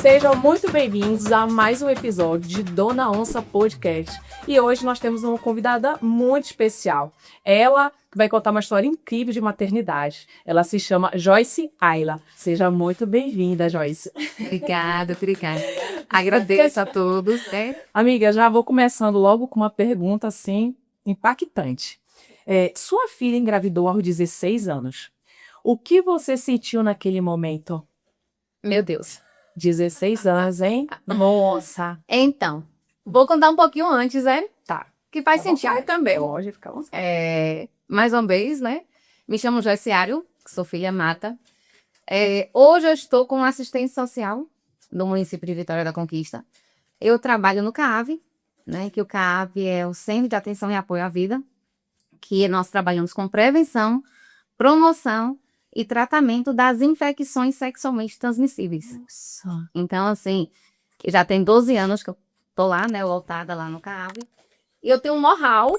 Sejam muito bem-vindos a mais um episódio de Dona Onça Podcast. E hoje nós temos uma convidada muito especial. Ela vai contar uma história incrível de maternidade. Ela se chama Joyce Ayla. Seja muito bem-vinda, Joyce. Obrigada. Agradeço a todos, né? Amiga, já vou começando logo com uma pergunta assim impactante. Sua filha engravidou aos 16 anos. O que você sentiu naquele momento? Meu Deus. 16 anos, hein? Nossa. Então, vou contar um pouquinho antes, né? Tá. Que faz sentido também. Pode ficar à vontade. Mais uma vez, né? Me chamo Joyce Ayla, sou filha mata. Hoje eu estou com assistência social no município de Vitória da Conquista. Eu trabalho no CAAV, né? Que o CAAV é o Centro de Atenção e Apoio à Vida, que nós trabalhamos com prevenção, promoção e tratamento das infecções sexualmente transmissíveis. Nossa. Então, assim, já tem 12 anos que eu tô lá, né, voltada lá no CAAV, e eu tenho um know-how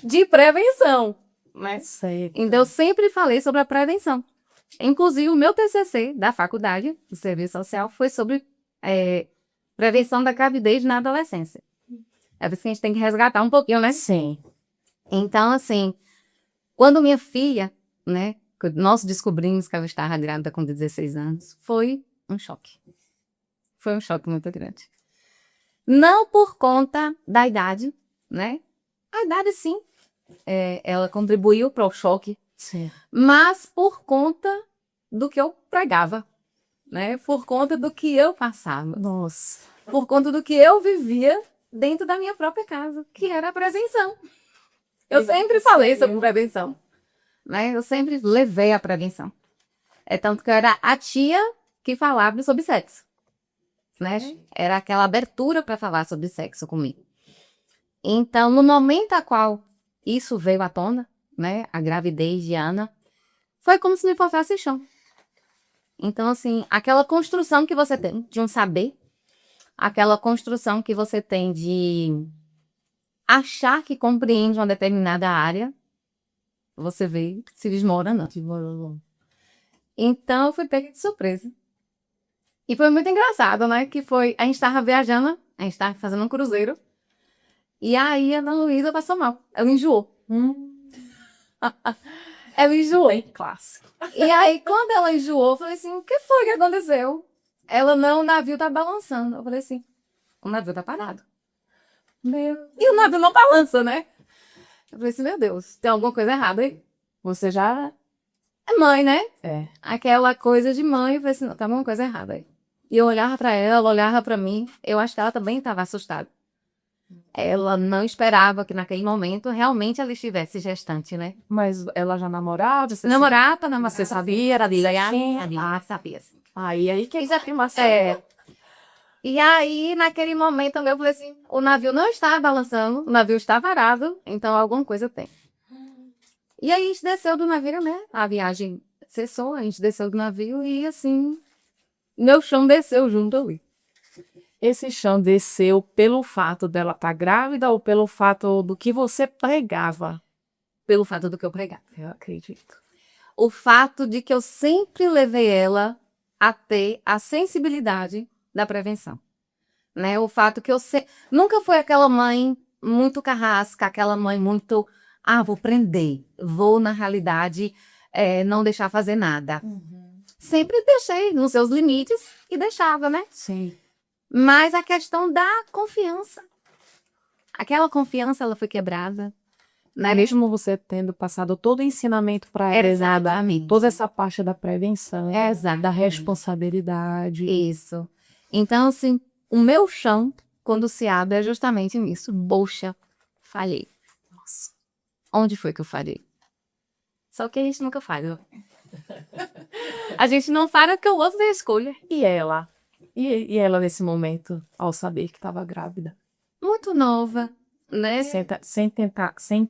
de prevenção, né? Sei. Então, eu sempre falei sobre a prevenção. Inclusive, o meu TCC da faculdade, do Serviço Social, foi sobre prevenção da gravidez na adolescência. É por isso que a gente tem que resgatar um pouquinho, né? Sim. Então, assim, quando minha filha, né, nós descobrimos que ela estava grávida com 16 anos, foi um choque. Foi um choque muito grande. Não por conta da idade, né? A idade, sim, ela contribuiu para o choque, Sim. mas por conta do que eu pregava, né? Por conta do que eu passava, Nossa. por conta do que eu vivia dentro da minha própria casa, que era a prevenção. Eu sempre falei sobre prevenção, né? Eu sempre levei a prevenção. É tanto que eu era a tia que falava sobre sexo, né? Era aquela abertura para falar sobre sexo comigo. Então, no momento a qual isso veio à tona, né? A gravidez de Ana, foi como se me faltasse chão. Então, assim, aquela construção que você tem de um saber, aquela construção que você tem de achar que compreende uma determinada área, você vê se desmoronando. Então, eu fui pega de surpresa. E foi muito engraçado, né? Que foi, a gente estava viajando, a gente estava fazendo um cruzeiro, e aí a Ana Luísa passou mal. Ela enjoou. Ela enjoou. Bem clássico. E aí, quando ela enjoou, eu falei assim, o que foi que aconteceu? Ela, não, o navio tá balançando. Eu falei assim, o navio tá parado. E o navio não balança, né? Eu falei assim, meu Deus, tem alguma coisa errada aí? Você já... É mãe, né? É. Aquela coisa de mãe. Eu falei assim, não, tá alguma coisa errada aí. E eu olhava pra ela, olhava pra mim. Eu acho que ela também estava assustada. Ela não esperava que naquele momento realmente ela estivesse gestante, né? Mas ela já namorava? Você Namorava. Você sabia? Era de ganhar? Sabia. Sim. Aí que Já tem uma E aí, naquele momento, eu falei assim, o navio não está balançando, o navio está varado, então alguma coisa tem. E aí a gente desceu do navio, né? A viagem cessou, a gente desceu do navio e assim, meu chão desceu junto ali. Esse chão desceu pelo fato dela estar grávida ou pelo fato do que você pregava? Pelo fato do que eu pregava. Eu acredito. O fato de que eu sempre levei ela a ter a sensibilidade da prevenção, né? O fato que nunca foi aquela mãe muito carrasca, aquela mãe muito, vou prender, vou na realidade não deixar fazer nada. Sempre deixei nos seus limites e deixava, né? Sim. Mas a questão da confiança, aquela confiança ela foi quebrada, né? Mesmo você tendo passado todo o ensinamento para ela, Exatamente. toda essa parte da prevenção, Exatamente. da responsabilidade. Isso. Então, assim, o meu chão, quando se abre, é justamente nisso. Poxa, falhei. Nossa. Onde foi que eu falhei? Só que a gente nunca falha. A gente não falha porque o outro tem a escolha. E ela? E ela nesse momento, ao saber que estava grávida? Muito nova, né? Sem entender. Sem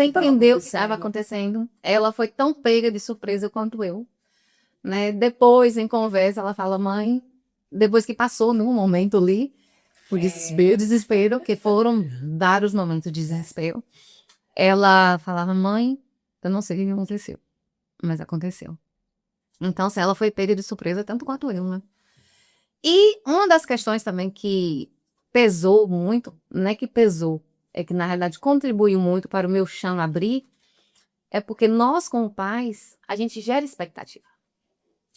entender o que estava acontecendo. Ela foi tão pega de surpresa quanto eu. Né? Depois, em conversa, ela fala, mãe, depois que passou num momento ali, o desespero, que foram vários momentos de desespero, ela falava, mãe, eu não sei o que aconteceu, mas aconteceu. Então, se ela foi pega de surpresa, tanto quanto eu, né? E uma das questões também que pesou muito, não é que pesou, é que na realidade contribuiu muito para o meu chão abrir, é porque nós, como pais, a gente gera expectativa.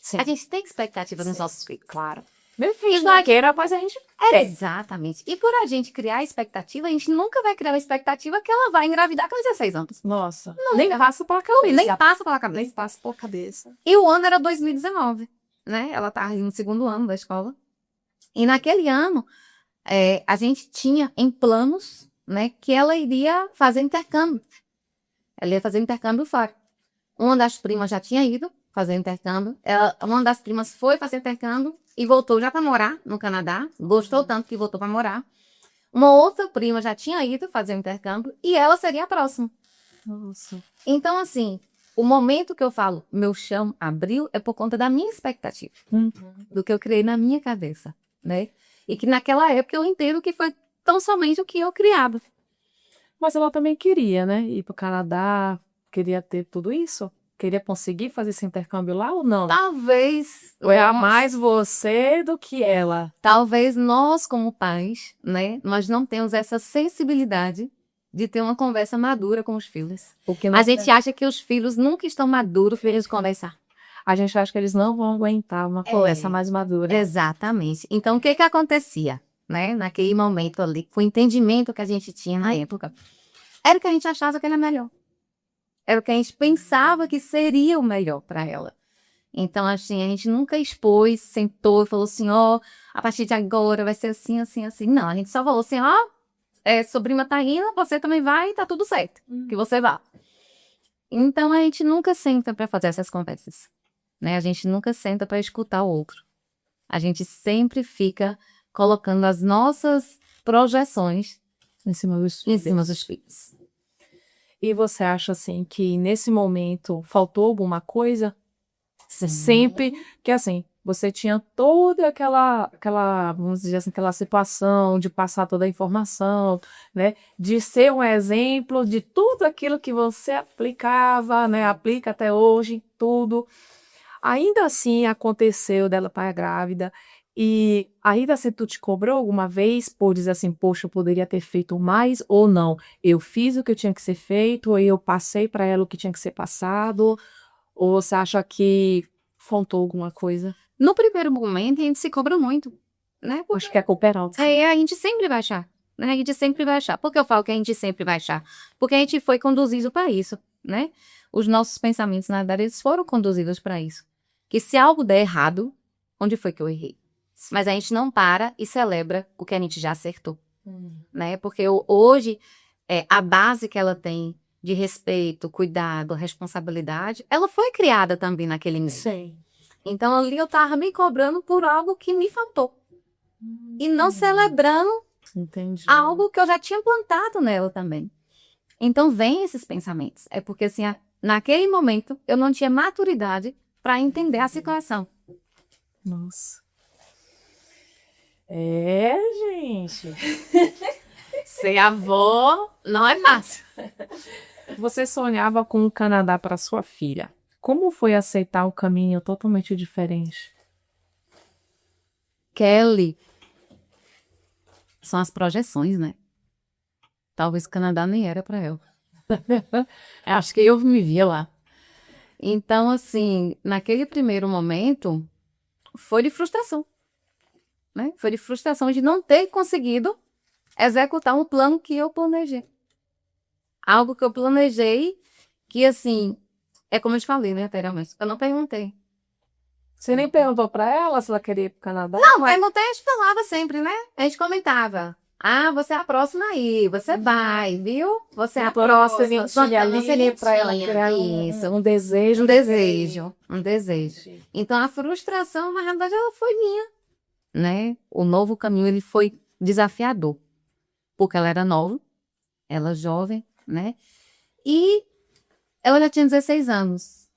Sim. A gente tem expectativa nos nossos filhos. Claro. Meu filho não queira, mas a gente Exatamente. E por a gente criar expectativa, a gente nunca vai criar uma expectativa que ela vai engravidar com 16 anos. Nossa, Não, nem passa pela cabeça. Nem passa pela cabeça. Nem passa pela cabeça. E o ano era 2019, né? Ela estava no segundo ano da escola. E naquele ano, a gente tinha em planos, né, que ela iria fazer intercâmbio. Ela ia fazer intercâmbio fora. Uma das primas já tinha ido fazer intercâmbio. Uma das primas foi fazer intercâmbio e voltou já para morar no Canadá. Gostou tanto que voltou para morar. Uma outra prima já tinha ido fazer o intercâmbio e ela seria a próxima. Nossa. Então, assim, o momento que eu falo meu chão abriu é por conta da minha expectativa, do que eu criei na minha cabeça, né? E que naquela época eu entendo que foi tão somente o que eu criava. Mas ela também queria, né? Ir para o Canadá, queria ter tudo isso? Queria conseguir fazer esse intercâmbio lá ou não? Talvez. Ou é mais você do que ela? Talvez nós, como pais, né, nós não temos essa sensibilidade de ter uma conversa madura com os filhos. Porque A gente acha que os filhos nunca estão maduros para eles conversar. a gente acha que eles não vão aguentar uma conversa mais madura. Exatamente. Então, o que que acontecia, né, naquele momento ali, com o entendimento que a gente tinha na época, era o que a gente achava que era melhor. Era o que a gente pensava que seria o melhor para ela. Então, assim, a gente nunca expôs, sentou e falou assim, ó, a partir de agora vai ser assim, assim, assim. Não, a gente só falou assim, ó, sua prima tá indo, você também vai, tá tudo certo, que você vá. Então, a gente nunca senta para fazer essas conversas, né? A gente nunca senta para escutar o outro. A gente sempre fica colocando as nossas projeções Em cima dos em cima dos filhos. E você acha assim que nesse momento faltou alguma coisa? Sempre que assim, você tinha toda aquela, vamos dizer assim, aquela situação de passar toda a informação, né? De ser um exemplo de tudo aquilo que você aplicava, né? Aplica até hoje, tudo. Ainda assim aconteceu dela estar grávida. E ainda assim tu te cobrou alguma vez por dizer assim, poxa, eu poderia ter feito mais ou não? Eu fiz o que tinha que ser feito, ou eu passei para ela o que tinha que ser passado? Ou você acha que faltou alguma coisa? No primeiro momento, a gente se cobra muito, né? Acho que é cooperante. A gente sempre vai achar, né? A gente sempre vai achar. Por que eu falo que a gente sempre vai achar? Porque a gente foi conduzido para isso, né? Os nossos pensamentos, na verdade, eles foram conduzidos para isso. Que se algo der errado, onde foi que eu errei? Mas a gente não para e celebra o que a gente já acertou, né? Porque hoje, a base que ela tem de respeito, cuidado, responsabilidade, ela foi criada também naquele meio. Sim. Então, ali eu tava me cobrando por algo que me faltou. E não celebrando Entendi. algo que eu já tinha plantado nela também. Então, vem esses pensamentos. É porque, assim, naquele momento, eu não tinha maturidade para entender a situação. Nossa. É, gente. Ser avó não é fácil. Você sonhava com o Canadá para sua filha. Como foi aceitar um caminho totalmente diferente? Kelly, são as projeções, né? Talvez o Canadá nem era para ela. Acho que eu me via lá. Então, assim, naquele primeiro momento, foi de frustração, né? Foi de frustração de não ter conseguido executar um plano que eu planejei. Algo que eu planejei que, assim, é como eu te falei, né, anteriormente. Eu não perguntei. Você nem perguntou para ela se ela queria ir para o Canadá? Não, perguntei, a gente falava sempre, né? A gente comentava. Ah, você é a próxima aí, você vai, viu? Você é a próxima. Não seria para ela criar isso. Um desejo. Um desejo, um desejo. Então, a frustração, na realidade, ela foi minha, né? O novo caminho, ele foi desafiador. Porque ela era nova, ela jovem, né? E ela já tinha 16 anos.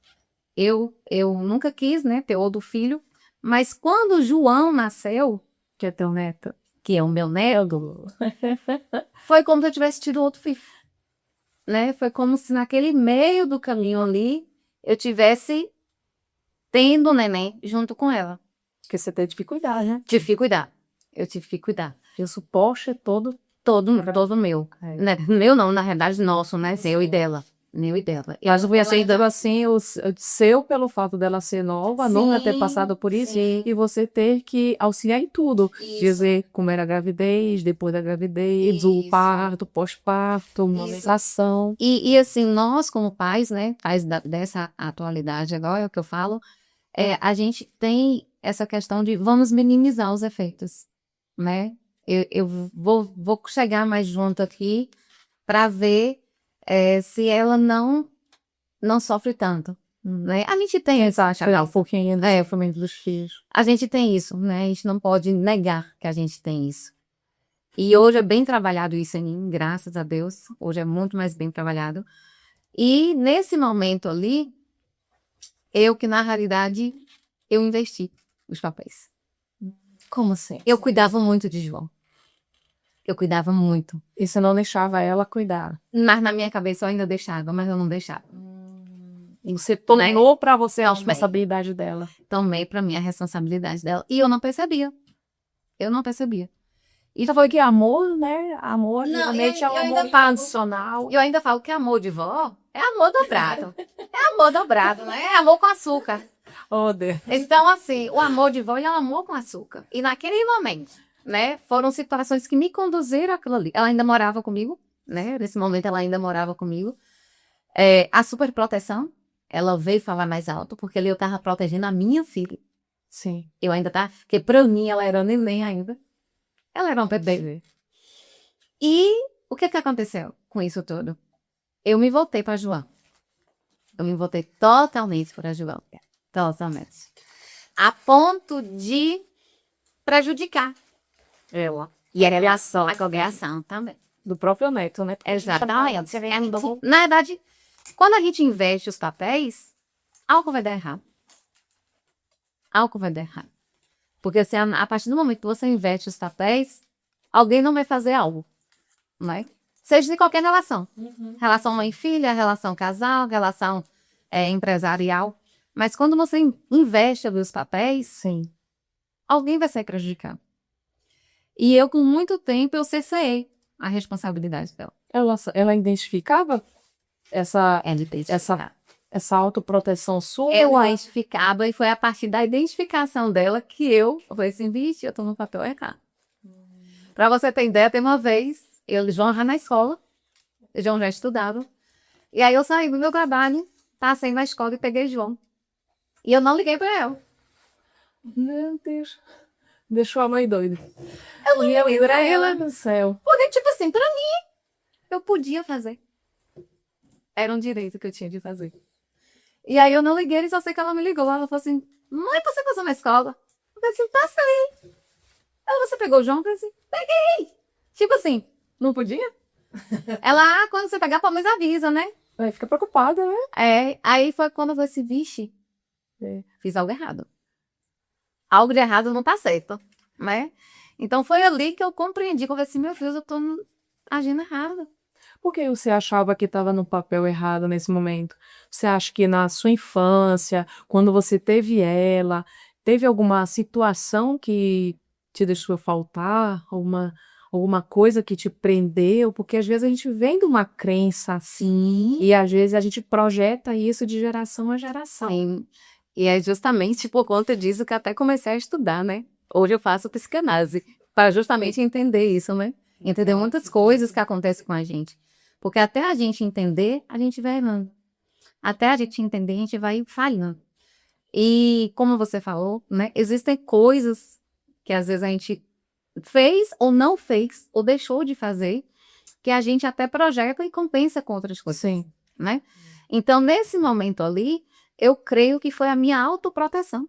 Eu nunca quis, né, ter outro filho. Mas quando o João nasceu, Que é teu neto. que é o meu neto, foi como se eu tivesse tido outro filho, né? Foi como se naquele meio do caminho ali, eu tivesse tendo o neném junto com ela. Porque você teve que cuidar, né? Tive que cuidar. Eu tive que cuidar. E o suporte é todo. Todo meu. É. Né? Meu não, na realidade, nosso, né? Seu e dela. Meu e dela. Mas eu fui Ela aceitando ainda- assim o seu pelo fato dela ser nova, nunca ter Sim, passado por isso, sim. e você ter que auxiliar em tudo. Isso. Dizer como era a gravidez, depois da gravidez, o Isso. parto, pós-parto, amamentação. E assim, nós como pais, né? Pais dessa atualidade agora, é o que eu falo, a gente tem essa questão de vamos minimizar os efeitos, né? Eu vou chegar mais junto aqui para ver se ela não sofre tanto, né? A gente tem essa Um pouquinho, né? O fomento dos filhos. a gente tem isso, né? A gente não pode negar que a gente tem isso. E hoje é bem trabalhado isso em mim, graças a Deus. Hoje é muito mais bem trabalhado. E nesse momento ali, na realidade, eu investi os papéis. Como assim? Eu cuidava muito de João. Eu cuidava muito. E você não deixava ela cuidar. Mas na minha cabeça eu ainda deixava, mas eu não deixava. E você tomou pra você a Tomei. responsabilidade dela. Tomei pra mim a responsabilidade dela. E eu não percebia. Eu não percebia. E foi que amor, né? Amor, Não, realmente é eu um ainda amor falo- incondicional. E eu ainda falo que amor de vó é amor dobrado. É amor dobrado, né? É amor com açúcar. Oh, Deus. Então, assim, o amor de vó é um amor com açúcar. E naquele momento, né, foram situações que me conduziram àquilo ali. Ela ainda morava comigo, né? Nesse momento ela ainda morava comigo. A superproteção, ela veio falar mais alto, porque ali eu tava protegendo a minha filha. Sim. Eu ainda tava, porque pra mim ela era neném ainda. Ela era um bebê. E o que aconteceu com isso tudo? Eu me voltei para João. Eu me voltei totalmente para João. Totalmente. A ponto de prejudicar Ela. E era reação, a coagulação também. Do próprio neto, né? Exatamente. Na verdade, quando a gente investe os papéis, algo vai dar errado. Algo vai dar errado. Porque assim, a partir do momento que você investe os papéis, alguém não vai fazer algo. Né? Seja de qualquer relação. Relação mãe-filha, relação casal, relação empresarial. Mas quando você investe ali os papéis, Sim. alguém vai ser prejudicado. E eu, com muito tempo, eu cerceei a responsabilidade dela. Ela identificava essa autoproteção sua? Eu identificava, e foi a partir da identificação dela que eu falei assim, vixe, eu tô no papel errado. Pra você ter ideia, tem uma vez, eu e João já na escola, o João já estudava, e aí eu saí do meu trabalho, passei na escola e peguei João. E eu não liguei pra ela. Meu Deus. Deixou a mãe doida. Eu não liguei pra ela. Do céu. Porque, tipo assim, pra mim, eu podia fazer. Era um direito que eu tinha de fazer. E aí eu não liguei, e só sei que ela me ligou. Ela falou assim, mãe, você passou na escola? Eu falei assim, passei. Ela, você pegou o João? Eu falei assim, peguei. Tipo assim, Não podia? ela, quando você pegar, pelo menos avisa, né? Aí fica preocupada, né? Aí foi quando eu falei assim, vixe, É. fiz algo errado. Algo de errado não tá certo, né? Então foi ali que eu compreendi, que eu falei assim, meu Deus, eu tô agindo errado. Por que você achava que estava no papel errado nesse momento? Você acha que na sua infância, quando você teve ela, teve alguma situação que te deixou faltar? Alguma coisa que te prendeu? Porque às vezes a gente vem de uma crença assim, e às vezes a gente projeta isso de geração a geração. Sim. E é justamente por conta disso que até comecei a estudar, né? Hoje eu faço psicanálise, para justamente entender isso, né? Entender muitas coisas que acontecem com a gente. Porque até a gente entender, a gente vai errando. Até a gente entender, a gente vai falhando. E como você falou, né? Existem coisas que às vezes a gente fez ou não fez, ou deixou de fazer, que a gente até projeta e compensa com outras coisas. Sim. Né? Então, nesse momento ali, eu creio que foi a minha autoproteção.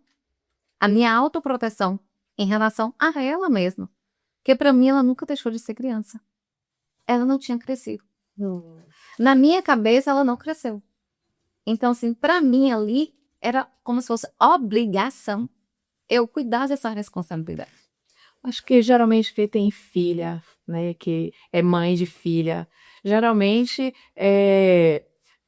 A minha autoproteção em relação a ela mesma. Porque para mim ela nunca deixou de ser criança. Ela não tinha crescido. Na minha cabeça ela não cresceu. Então, assim, para mim ali era como se fosse obrigação eu cuidar dessa responsabilidade. Acho que geralmente quem tem filha, né, que é mãe de filha, geralmente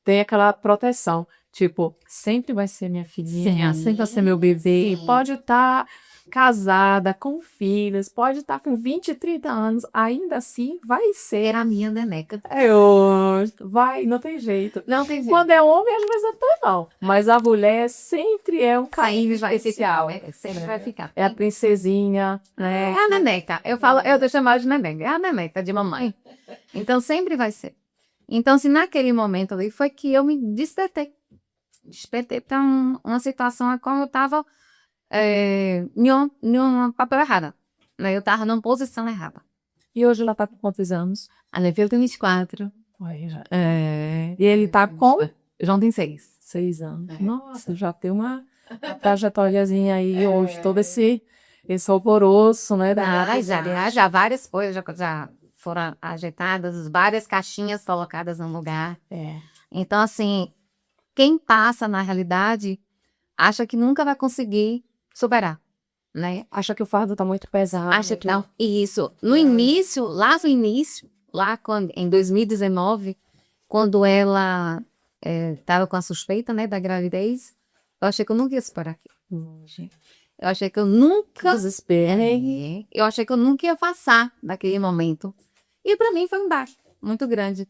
tem aquela proteção. Tipo, sempre vai ser minha filhinha, sempre vai ser meu bebê. Sim. Pode estar casada, com filhos, pode estar com 20, 30 anos, ainda assim vai ser. Era a minha neneca. Vai, não tem jeito. Não tem jeito. Quando é homem, às vezes até não. Mas a mulher sempre é um carinho Sempre vai especial. ficar. Sempre vai ficar. É a princesinha, né? É a neneca. Eu tô chamando de neneca. É a neneca de mamãe. Então sempre vai ser. Então, se naquele momento ali foi que eu me despertei. Despertei para uma situação a qual eu estava em um papel errado. Né? Eu estava numa posição errada. E hoje ela tá com quantos anos? A Leveu tem 24. E ele tá com João tem 6. 6 anos. Nossa, já tem uma trajetóriazinha aí hoje, todo esse alvoroço, né? Já várias coisas já foram ajeitadas, várias caixinhas colocadas no lugar. É. Então, assim, quem passa na realidade acha que nunca vai conseguir superar, né? Acha que o fardo tá muito pesado. Acha que não. Isso. No início, em 2019, quando ela estava com a suspeita, né, da gravidez, eu achei que eu nunca ia superar aquilo. Eu achei que eu nunca... Desesperei. Eu achei que eu nunca ia passar daquele momento. E para mim foi um baque muito grande.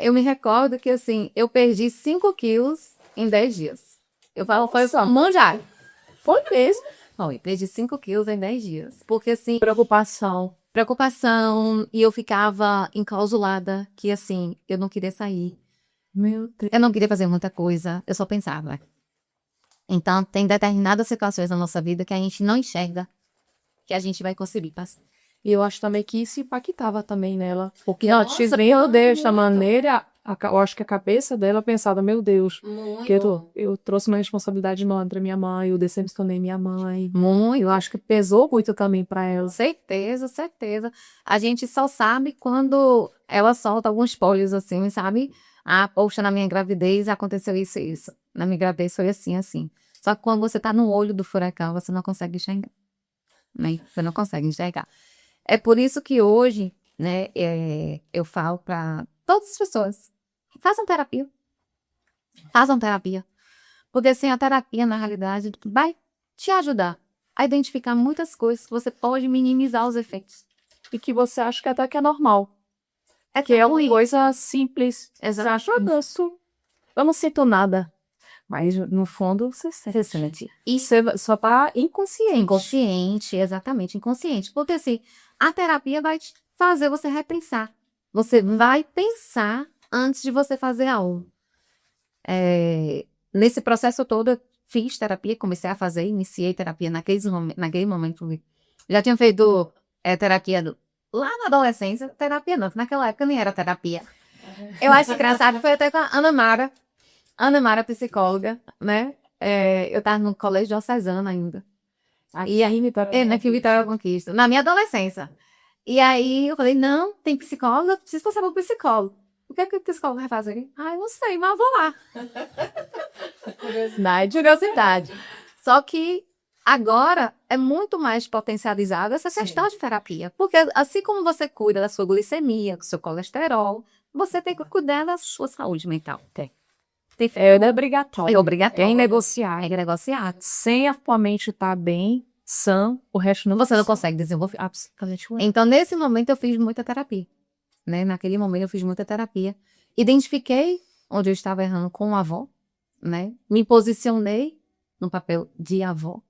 Eu me recordo que, assim, eu perdi 5 quilos em 10 dias. Eu falo, foi manjar. Foi mesmo. Eu perdi 5 quilos em 10 dias. Porque, assim, Preocupação. e eu ficava enclausulada, que, assim, eu não queria sair. Meu Deus. Eu não queria fazer muita coisa, eu só pensava. Então, tem determinadas situações na nossa vida que a gente não enxerga que a gente vai conseguir passar. E eu acho também que isso impactava também nela. Porque Nossa, antes nem eu desta maneira, eu acho que a cabeça dela pensava, meu Deus, que eu trouxe uma responsabilidade enorme pra minha mãe, eu decepcionei minha mãe. Eu acho que pesou muito também pra ela. Certeza, certeza. A gente só sabe quando ela solta alguns spoilers assim, sabe? Ah, poxa, na minha gravidez aconteceu isso e isso. Na minha gravidez foi assim, assim. Só que quando você tá no olho do furacão, você não consegue enxergar. Né? Você não consegue enxergar. É por isso que hoje, né, eu falo para todas as pessoas, façam terapia. Façam terapia. Porque assim, a terapia, na realidade, vai te ajudar a identificar muitas coisas que você pode minimizar os efeitos. E que você acha que até que é normal. Que é uma coisa simples. Você acha, eu não sinto nada. Mas no fundo você sente. E você só tá inconsciente. Inconsciente, exatamente, inconsciente. Porque assim, a terapia vai te fazer você repensar. Você vai pensar antes de você fazer algo. Nesse processo todo, eu fiz terapia, comecei a fazer, iniciei terapia naquele momento. Já tinha feito terapia lá na adolescência. Terapia não, naquela época nem era terapia. Eu acho engraçado, foi até com a Ana Mara, psicóloga, né? Eu tava no colégio diocesano ainda. E aí, Aqui em Vitória da Conquista, na minha adolescência. E aí eu falei, não, tem psicóloga, eu preciso passar para o psicólogo. O que é que o psicólogo vai fazer? Eu não sei, mas eu vou lá. Curiosidade. Só que agora é muito mais potencializada essa questão de terapia. Porque assim como você cuida da sua glicemia, do seu colesterol, você tem que cuidar da sua saúde mental. É obrigatório. É obrigatório. É negociar. Sem a tua mente estar bem, sã, o resto não Você não consegue desenvolver. absolutamente. Então, nesse momento, eu fiz muita terapia. Né? Naquele momento, eu fiz muita terapia. Identifiquei onde eu estava errando com a avó. Né? Me posicionei no papel de avó.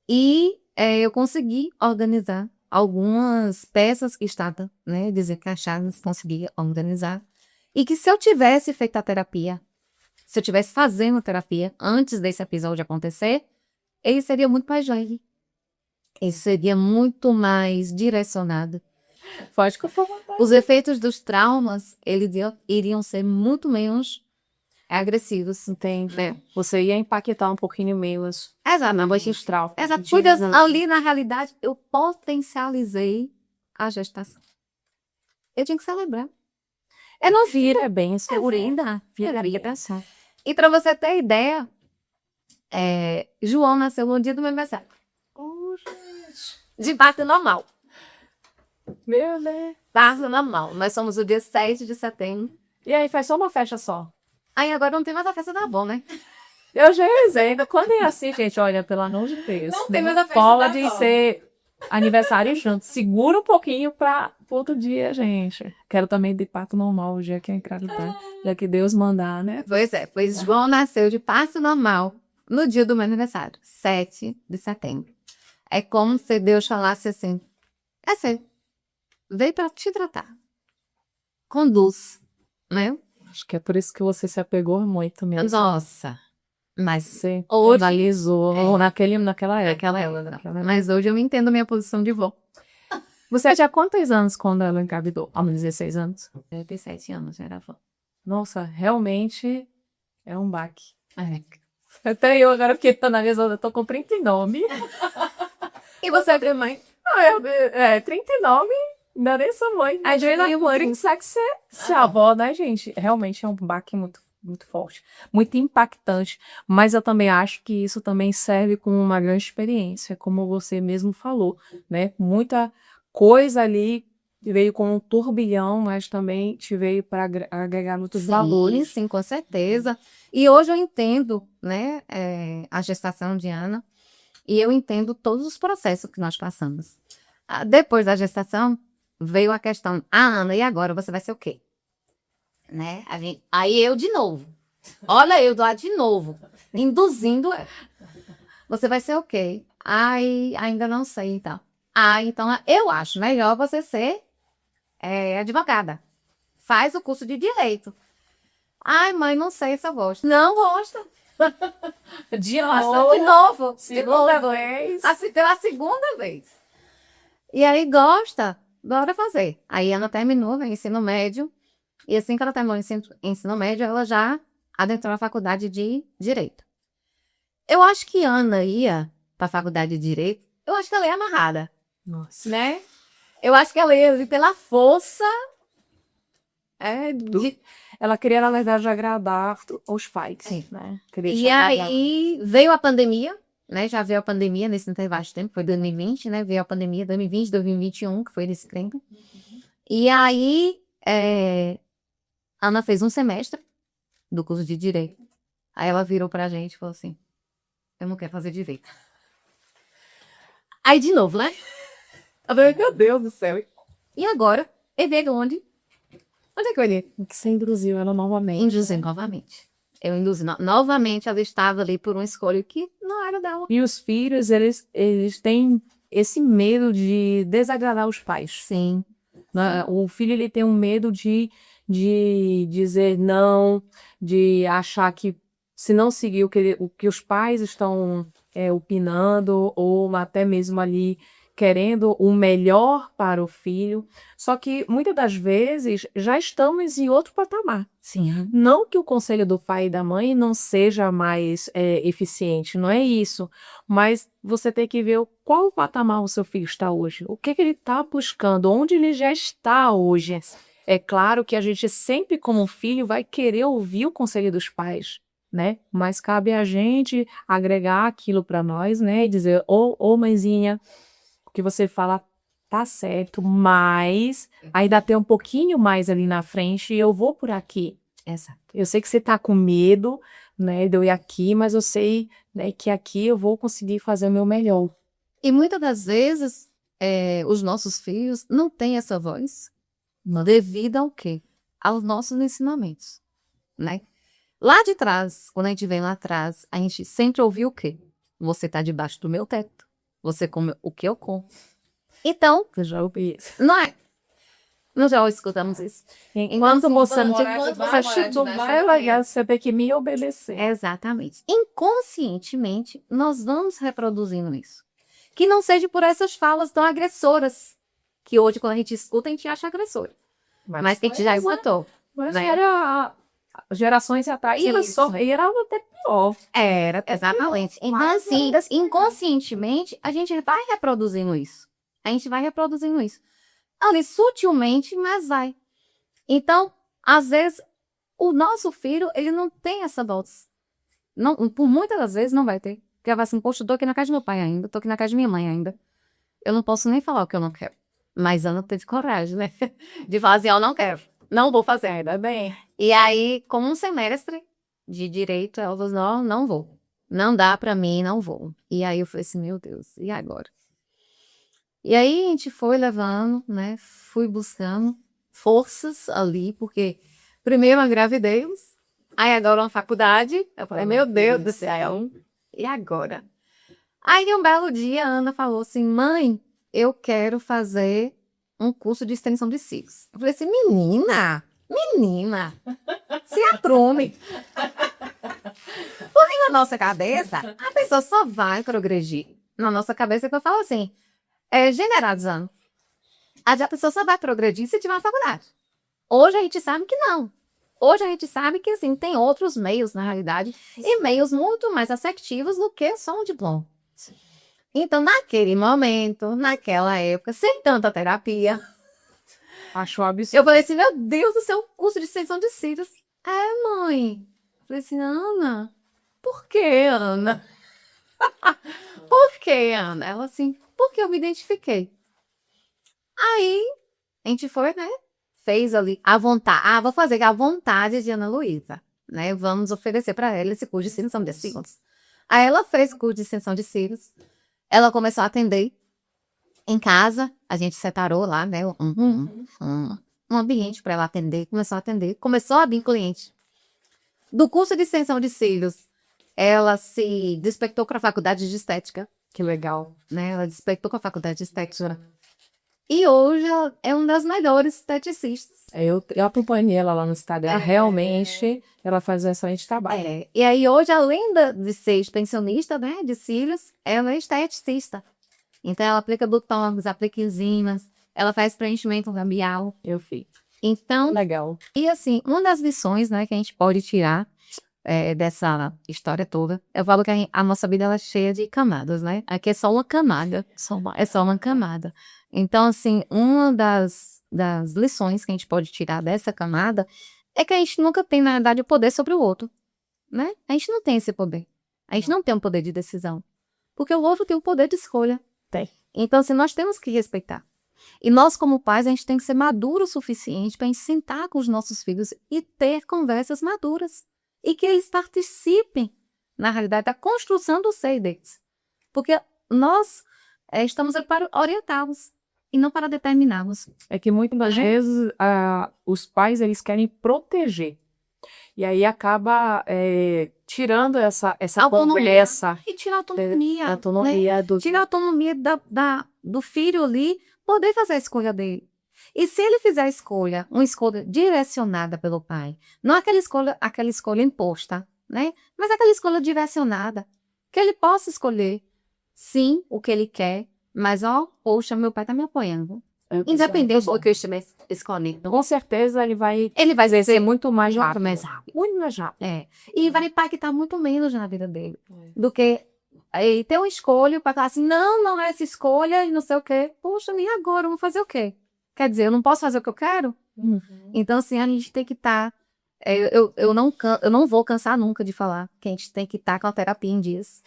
E eu consegui organizar algumas peças que estavam, né, desencaixadas, consegui organizar. E que se eu tivesse feito a terapia, se eu tivesse fazendo terapia antes desse episódio acontecer, ele seria muito mais leve. Ele seria muito mais direcionado. Pode que eu for. Os efeitos dos traumas, eles iriam ser muito menos agressivos. Entende? Você ia impactar um pouquinho menos. Exatamente. Exato. Porque ali, na realidade, eu potencializei a gestação. Eu tinha que celebrar. Não vira bem isso. Viraria pensar. E para você ter ideia, João nasceu no dia do meu aniversário. De parto normal. Meu Deus. Parto normal. Nós somos o dia 7 de setembro. E aí faz só uma festa só. Aí agora não tem mais a festa da avó, né? Eu já ia dizer, quando é assim, gente, olha, pelo amor de Deus. Não tem mais a festa pode da avó. ser aniversário junto. Segura um pouquinho para outro dia, gente. Quero também de parto normal, o dia que é engravidar. Já que Deus mandar, né? Pois é, pois João nasceu de parto normal no dia do meu aniversário, 7 de setembro. É como se Deus falasse assim, é sério, veio para te tratar. Conduz, né? Acho que é por isso que você se apegou muito mesmo. Nossa, mas Você hoje, analisou naquela época. aquela época, mas hoje eu entendo minha posição de vó. Você tinha quantos anos quando ela engravidou? Aos 16 anos? Eu tenho 7 anos, já era vó. Nossa, realmente é um baque. É. Até eu agora, porque tô na mesa, eu tô com 39. E você é mãe? Ah, 39, ainda nem sou mãe. A gente ainda consegue ser avó, né, gente? Realmente é um baque muito, muito forte, muito impactante. Mas eu também acho que isso também serve como uma grande experiência, como você mesmo falou, né? Muita coisa ali veio com um turbilhão, mas também te veio para agregar muitos valores. Sim, com certeza. E hoje eu entendo, né, a gestação de Ana, e eu entendo todos os processos que nós passamos. Depois da gestação, veio a questão, Ana, e agora você vai ser o quê? Né? Aí eu de novo. Olha eu lá de novo, induzindo ela. Você vai ser o quê? Ai, ainda não sei, então. Então eu acho melhor você ser advogada. Faz o curso de direito. Ai, mãe, não sei se eu gosto. Não gosta. De De novo. segunda vez. Assim, pela segunda vez. E aí gosta, bora fazer. Aí ela terminou o ensino médio. E assim que ela terminou o ensino médio, ela já adentrou na faculdade de Direito. Eu acho que Ana ia para a faculdade de Direito. Eu acho que ela ia amarrada, Nossa. né? Eu acho que ela ia ir pela força. Ela queria, na verdade, agradar os pais, Sim. né? Queria E te agradar. aí veio a pandemia, né? Já veio a pandemia nesse intervalo de tempo, foi 2020, né? Veio a pandemia 2020, 2021, que foi nesse tempo. E aí Ana fez um semestre do curso de Direito. Aí ela virou pra gente e falou assim, eu não quero fazer Direito. Aí de novo, né? Eu falei, meu Deus do céu. E agora? E veio onde? Onde é que eu olhei? Que você induziu ela novamente. Induzi novamente. Eu induzi novamente, ela estava ali por uma escolha que não era dela. E os filhos, eles têm esse medo de desagradar os pais. Sim. Né? O filho, ele tem um medo de dizer não, de achar que se não seguir o que os pais estão opinando, ou até mesmo ali querendo o melhor para o filho. Só que muitas das vezes já estamos em outro patamar. Sim. Não que o conselho do pai e da mãe não seja mais eficiente, não é isso. Mas você tem que ver qual patamar o seu filho está hoje. O que ele está buscando, onde ele já está hoje. É claro que a gente sempre, como filho, vai querer ouvir o conselho dos pais, né? Mas cabe a gente agregar aquilo para nós, né? E dizer, ô mãezinha, o que você fala tá certo, mas ainda tem um pouquinho mais ali na frente e eu vou por aqui. Exato. Eu sei que você tá com medo, né, de eu ir aqui, mas eu sei, né, que aqui eu vou conseguir fazer o meu melhor. E muitas das vezes, os nossos filhos não têm essa voz devido ao quê? Aos nossos ensinamentos, né? Lá de trás, quando a gente vem lá atrás, a gente sempre ouviu o quê? Você está debaixo do meu teto. Você come o que eu como. Então, Eu já ouvi isso. não é? Nós já escutamos isso. Enquanto você não vai, você tem que me obedecer. Exatamente. Inconscientemente, nós vamos reproduzindo isso. Que não seja por essas falas tão agressoras, que hoje, quando a gente escuta, a gente acha agressora. Mas que a gente já escutou. Mas né? era gerações atrás, e era até pior. Era, exatamente. Então, assim, inconscientemente, a gente vai reproduzindo isso. A gente vai reproduzindo isso. Ali, sutilmente, mas vai. Então, às vezes, o nosso filho, ele não tem essa voz. Não, por muitas das vezes, não vai ter. Porque vai assim, poxa, eu tô aqui na casa do meu pai ainda, tô aqui na casa de minha mãe ainda. Eu não posso nem falar o que eu não quero. Mas Ana teve coragem, né? De falar assim, eu não quero. Não vou fazer. Ainda bem. E aí, com um semestre, de direito, ela falou, não, não vou. Não dá pra mim, não vou. E aí eu falei assim, meu Deus, e agora? E aí a gente foi levando, né? Fui buscando forças ali, porque primeiro a gravidez, aí agora uma faculdade. Eu falei, meu Deus do céu, e agora? Aí um belo dia a Ana falou assim, mãe, eu quero fazer um curso de extensão de cílios. Eu falei assim, menina, se atrume. Porque na nossa cabeça, a pessoa só vai progredir. Na nossa cabeça, que eu falo assim, generalizando. A pessoa só vai progredir se tiver uma faculdade. Hoje a gente sabe que não. Hoje a gente sabe que, assim, tem outros meios, na realidade, e meios muito mais assertivos do que só um diploma. Então, naquele momento, naquela época, sem tanta terapia, Achou absurdo. eu falei assim, meu Deus do céu, curso de extensão de cílios. Mãe. Eu falei assim, Ana, por que, Ana? Por que, Ana? Ela assim, porque eu me identifiquei. Aí, a gente foi, né? Fez ali a vontade. Vou fazer a vontade de Ana Luísa, né? Vamos oferecer para ela esse curso de extensão de cílios. Aí ela fez o curso de extensão de cílios. Ela começou a atender em casa. A gente separou lá, né? Um ambiente para ela atender. Começou a atender. Começou a vir cliente. Do curso de extensão de cílios, ela se despertou para a faculdade de estética. Que legal. Né? Ela despertou com a faculdade de estética. E hoje ela é uma das melhores esteticistas. Eu acompanhei ela lá no Instagram. Realmente, ela faz um excelente trabalho. E aí hoje, além de ser extensionista, né, de cílios, ela é esteticista. Então ela aplica botões, aplica enzimas, ela faz preenchimento labial. Eu fiz. Então, Legal. e assim, uma das lições, né, que a gente pode tirar dessa história toda, eu falo que a nossa vida ela é cheia de camadas, né? Aqui é só uma camada, é só uma camada. Então, assim, uma das lições que a gente pode tirar dessa camada é que a gente nunca tem, na verdade, o poder sobre o outro, né? A gente não tem esse poder. A gente não tem um poder de decisão. Porque o outro tem o poder de escolha. Tem. Então, assim, nós temos que respeitar. E nós, como pais, a gente tem que ser maduro o suficiente para a gente sentar com os nossos filhos e ter conversas maduras. E que eles participem, na realidade, da construção do ser deles. Porque nós estamos ali para orientá-los e não para determiná-los. É que muitas vezes os pais eles querem proteger. E aí acaba tirando essa conversa. E tira a autonomia. A autonomia do... Tira a autonomia do filho ali poder fazer a escolha dele. E se ele fizer a escolha, uma escolha direcionada pelo pai, não aquela escolha imposta, né? Mas aquela escolha direcionada, que ele possa escolher, sim, o que ele quer, mas, poxa, meu pai tá me apoiando. Independente do que eu estiver escolhendo. Com certeza ele vai ser muito mais rápido. Muito mais rápido. E vai impactar muito menos na vida dele. Do que ter uma escolha para falar assim, não é essa escolha e não sei o quê. Poxa, e agora? Eu vou fazer o quê? Quer dizer, eu não posso fazer o que eu quero? Então, assim, a gente tem que estar... eu não vou cansar nunca de falar que a gente tem que estar com a terapia em dias.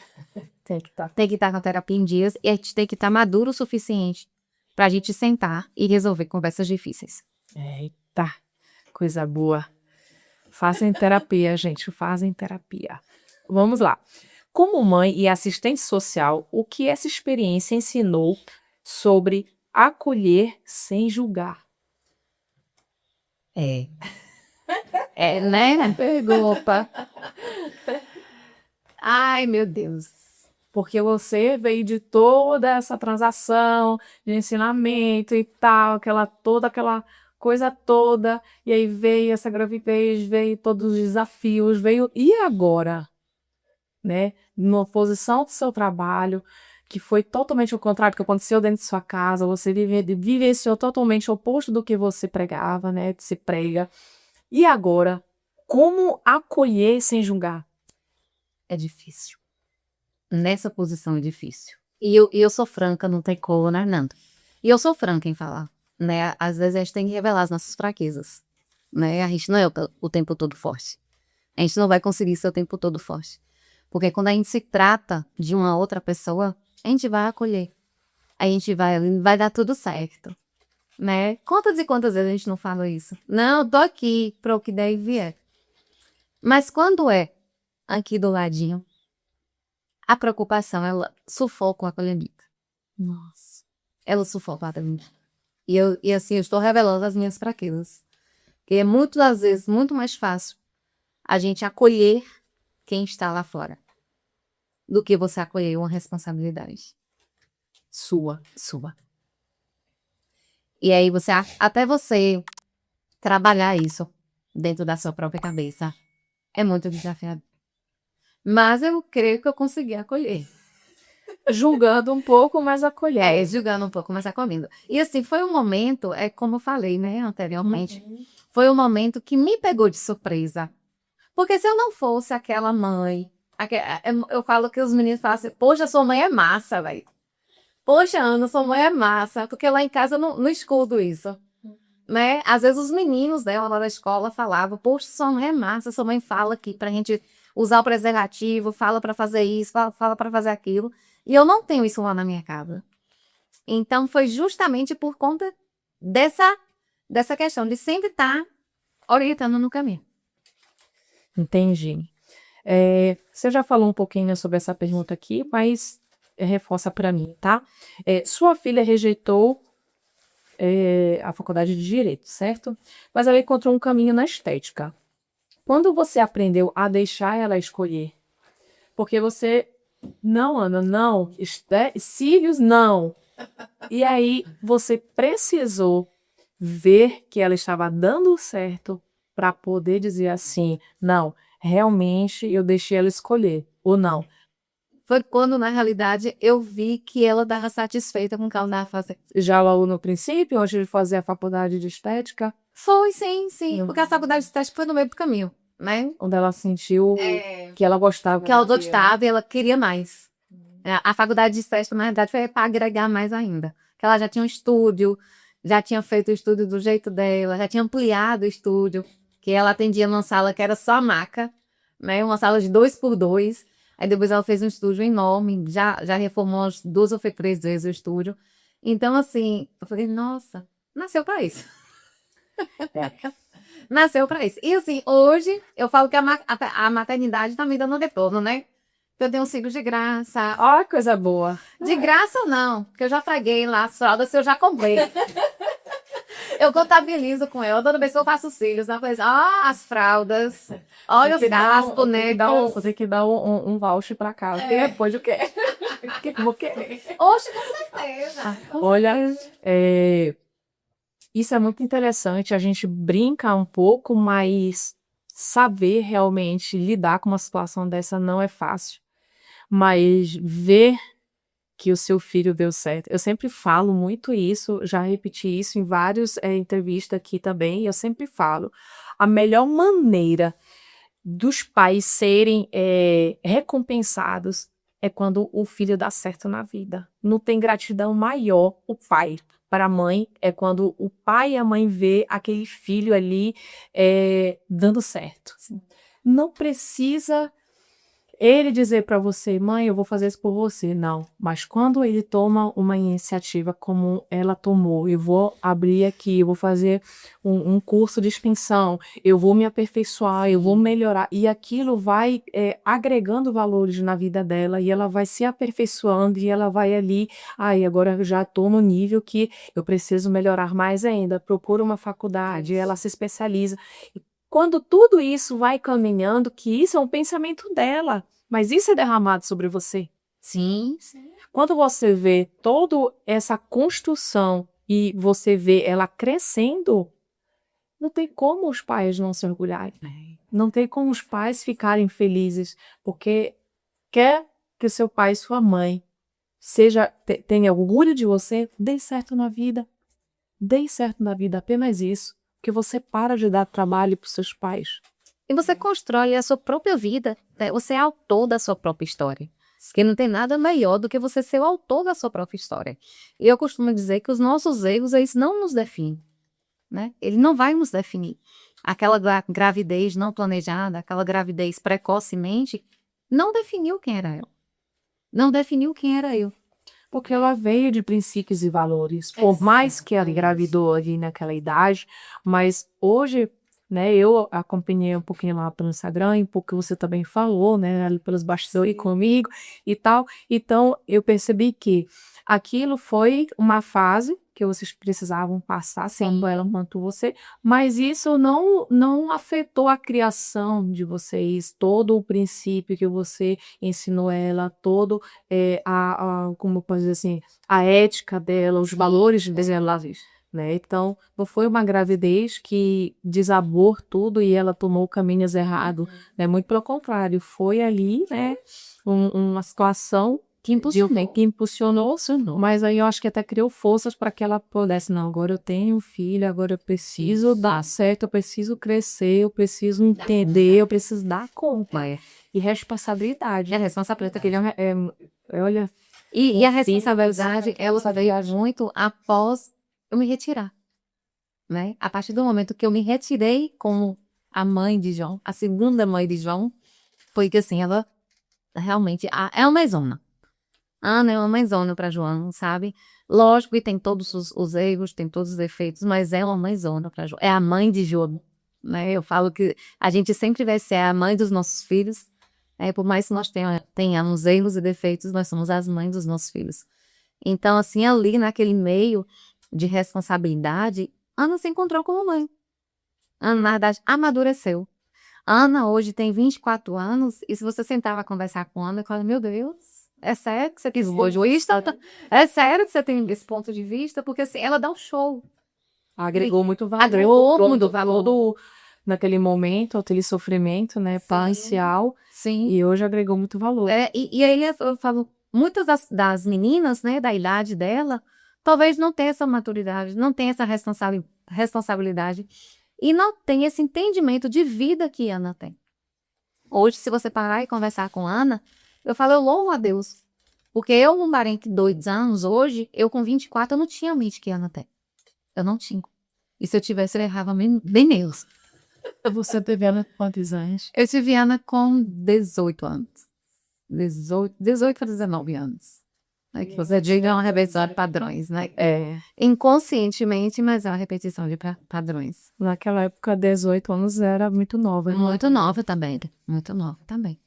Tem que estar com a terapia em dias e a gente tem que estar maduro o suficiente para a gente sentar e resolver conversas difíceis. Eita, coisa boa. Fazem terapia, gente, fazem terapia. Vamos lá. Como mãe e assistente social, o que essa experiência ensinou sobre acolher sem julgar? Né? Pergunta. Ai, meu Deus. Porque você veio de toda essa transação de ensinamento e tal, toda aquela coisa toda, e aí veio essa gravidez, veio todos os desafios, e agora? Né? Na posição do seu trabalho, que foi totalmente o contrário do que aconteceu dentro de sua casa, você vivenciou totalmente o oposto do que você pregava, né? Se prega. E agora, como acolher sem julgar? É difícil. Nessa posição é difícil. E eu sou franca, não tem como, né, Nando? E eu sou franca em falar, né? Às vezes a gente tem que revelar as nossas fraquezas, né? A gente não é o tempo todo forte. A gente não vai conseguir ser o tempo todo forte. Porque quando a gente se trata de uma outra pessoa, a gente vai acolher. A gente vai dar tudo certo, né? Quantas e quantas vezes a gente não fala isso? Não, eu tô aqui para o que der e vier. Mas quando é aqui do ladinho, a preocupação, ela sufoca o acolhimento. Nossa. Ela sufoca o acolhimento. E assim, eu estou revelando as minhas fraquezas. Porque é muitas vezes muito mais fácil a gente acolher quem está lá fora do que você acolher uma responsabilidade Sua. sua. E aí até você trabalhar isso dentro da sua própria cabeça é muito desafiador. Mas eu creio que eu consegui acolher. Julgando um pouco, mas acolhendo. Julgando um pouco, mas acolhendo. E assim, foi um momento, como eu falei, né, anteriormente, foi um momento que me pegou de surpresa. Porque se eu não fosse aquela mãe, eu falo que os meninos falam assim, poxa, sua mãe é massa, velho. Poxa, Ana, sua mãe é massa. Porque lá em casa eu não escuto isso. Né? Às vezes os meninos dela lá da escola falavam, poxa, sua mãe é massa, sua mãe fala aqui pra gente usar o preservativo, fala pra fazer isso, fala para fazer aquilo. E eu não tenho isso lá na minha casa. Então foi justamente por conta dessa questão de sempre estar orientando no caminho. Entendi. Você já falou um pouquinho sobre essa pergunta aqui, mas reforça para mim, tá? Sua filha rejeitou a faculdade de Direito, certo? Mas ela encontrou um caminho na estética. Quando você aprendeu a deixar ela escolher? Porque você, não, Ana, não, cílios, não. E aí você precisou ver que ela estava dando certo para poder dizer assim, não, realmente eu deixei ela escolher, ou não. Foi quando, na realidade, eu vi que ela estava satisfeita com o que ela estava fazendo. Já logo no princípio, antes de fazer a faculdade de estética, Foi, sim. Porque a faculdade de estética foi no meio do caminho, né? onde ela sentiu que ela gostava. Que ela gostava e ela queria mais. A faculdade de estética, na verdade, foi para agregar mais ainda. Que ela já tinha um estúdio, já tinha feito o estúdio do jeito dela, já tinha ampliado o estúdio, que ela atendia numa sala que era só a maca, né? Uma sala de 2x2. Aí depois ela fez um estúdio enorme, já reformou umas 2 ou 3 vezes o estúdio. Então, assim, eu falei, nossa, nasceu para isso. Nasceu para isso. E assim, hoje eu falo que a maternidade tá me dando retorno, né? Eu tenho um ciclo de graça. Ó, coisa boa. De graça não, porque eu já fraguei lá as fraldas, eu já comprei. Eu contabilizo com ela, toda vez que eu faço cílios, né? Eu falei assim, as fraldas, olha os gastos, né? Tem que dar um voucher pra casa. Depois o quê? O que eu vou querer? Oxe, com certeza. Olha, isso é muito interessante. A gente brinca um pouco, mas saber realmente lidar com uma situação dessa não é fácil. Mas ver que o seu filho deu certo. Eu sempre falo muito isso, já repeti isso em várias entrevistas aqui também, e eu sempre falo, a melhor maneira dos pais serem recompensados é quando o filho dá certo na vida. Não tem gratidão maior o pai para a mãe, é quando o pai e a mãe vê aquele filho ali dando certo. Sim. Não precisa ele dizer para você, mãe, eu vou fazer isso por você. Não. Mas quando ele toma uma iniciativa como ela tomou, eu vou abrir aqui, eu vou fazer um curso de extensão, eu vou me aperfeiçoar, eu vou melhorar. E aquilo vai agregando valores na vida dela e ela vai se aperfeiçoando e ela vai ali, agora eu já estou no nível que eu preciso melhorar mais ainda. Procura uma faculdade, ela se especializa. Quando tudo isso vai caminhando, que isso é um pensamento dela, mas isso é derramado sobre você. Sim. Quando você vê toda essa construção e você vê ela crescendo, não tem como os pais não se orgulharem. Não tem como os pais ficarem felizes, porque quer que o seu pai e sua mãe tenha orgulho de você, dê certo na vida. Dê certo na vida, apenas isso. Porque você para de dar trabalho para os seus pais. E você constrói a sua própria vida, né? Você é autor da sua própria história. Porque não tem nada melhor do que você ser o autor da sua própria história. E eu costumo dizer que os nossos erros, eles não nos definem, né? Ele não vai nos definir. Aquela gravidez não planejada, aquela gravidez precocemente, não definiu quem era eu. Não definiu quem era eu. Porque ela veio de princípios e valores. Por mais que ela engravidou ali naquela idade, mas hoje né? Eu acompanhei um pouquinho lá pelo Instagram, e um pouco que você também falou, né? Ali pelos bastidores comigo e tal. Então, eu percebi que aquilo foi uma fase que vocês precisavam passar, sendo ela quanto você, mas isso não afetou a criação de vocês, todo o princípio que você ensinou ela, todo, como eu posso dizer assim, a ética dela, os valores dela, né? Então, não foi uma gravidez que desabou tudo e ela tomou caminhos errados, né? Muito pelo contrário, foi ali, né, uma situação que impulsionou, mas aí eu acho que até criou forças para que ela pudesse, não, agora eu tenho um filho, agora eu preciso dar certo, eu preciso crescer, eu preciso entender, eu preciso dar conta. E responsabilidade. E a responsabilidade, Olha, e a responsabilidade, ela veio muito após eu me retirar, né? A partir do momento que eu me retirei como a mãe de João, a segunda mãe de João, foi que assim, ela realmente é uma mãezona. Ana é uma mãezona para João, sabe? Lógico que tem todos os erros, tem todos os defeitos, mas é uma mãezona para João. É a mãe de João, né? Eu falo que a gente sempre vai ser a mãe dos nossos filhos, por mais que nós tenhamos erros e defeitos, nós somos as mães dos nossos filhos. Então, assim, ali naquele meio de responsabilidade, Ana se encontrou como mãe. Ana, na verdade, amadureceu. Ana hoje tem 24 anos, e se você sentava a conversar com Ana, eu falo, meu Deus, é sério que você quis ser juísta? É sério que você tem esse ponto de vista? Porque assim, ela dá um show. agregou muito valor. Agregou muito valor. Naquele momento, aquele sofrimento, né, parcial, Sim. e hoje agregou muito valor. E aí eu falo, muitas das meninas, né, da idade dela, talvez não tenham essa maturidade, não tenham essa responsabilidade e não tenham esse entendimento de vida que Ana tem. Hoje, se você parar e conversar com Ana, eu falo, eu louvo a Deus. Porque eu, com 42 anos, hoje, eu com 24, eu não tinha a mente que Ana tem. Eu não tinha. E se eu tivesse, eu errava bem menos. Você teve Ana com quantos anos? Eu tive Ana com 18 anos. 18 a 19 anos. Que você diga é uma repetição de padrões, né? Inconscientemente, mas é uma repetição de padrões. Naquela época, 18 anos era muito nova. Muito nova também. Muito nova também.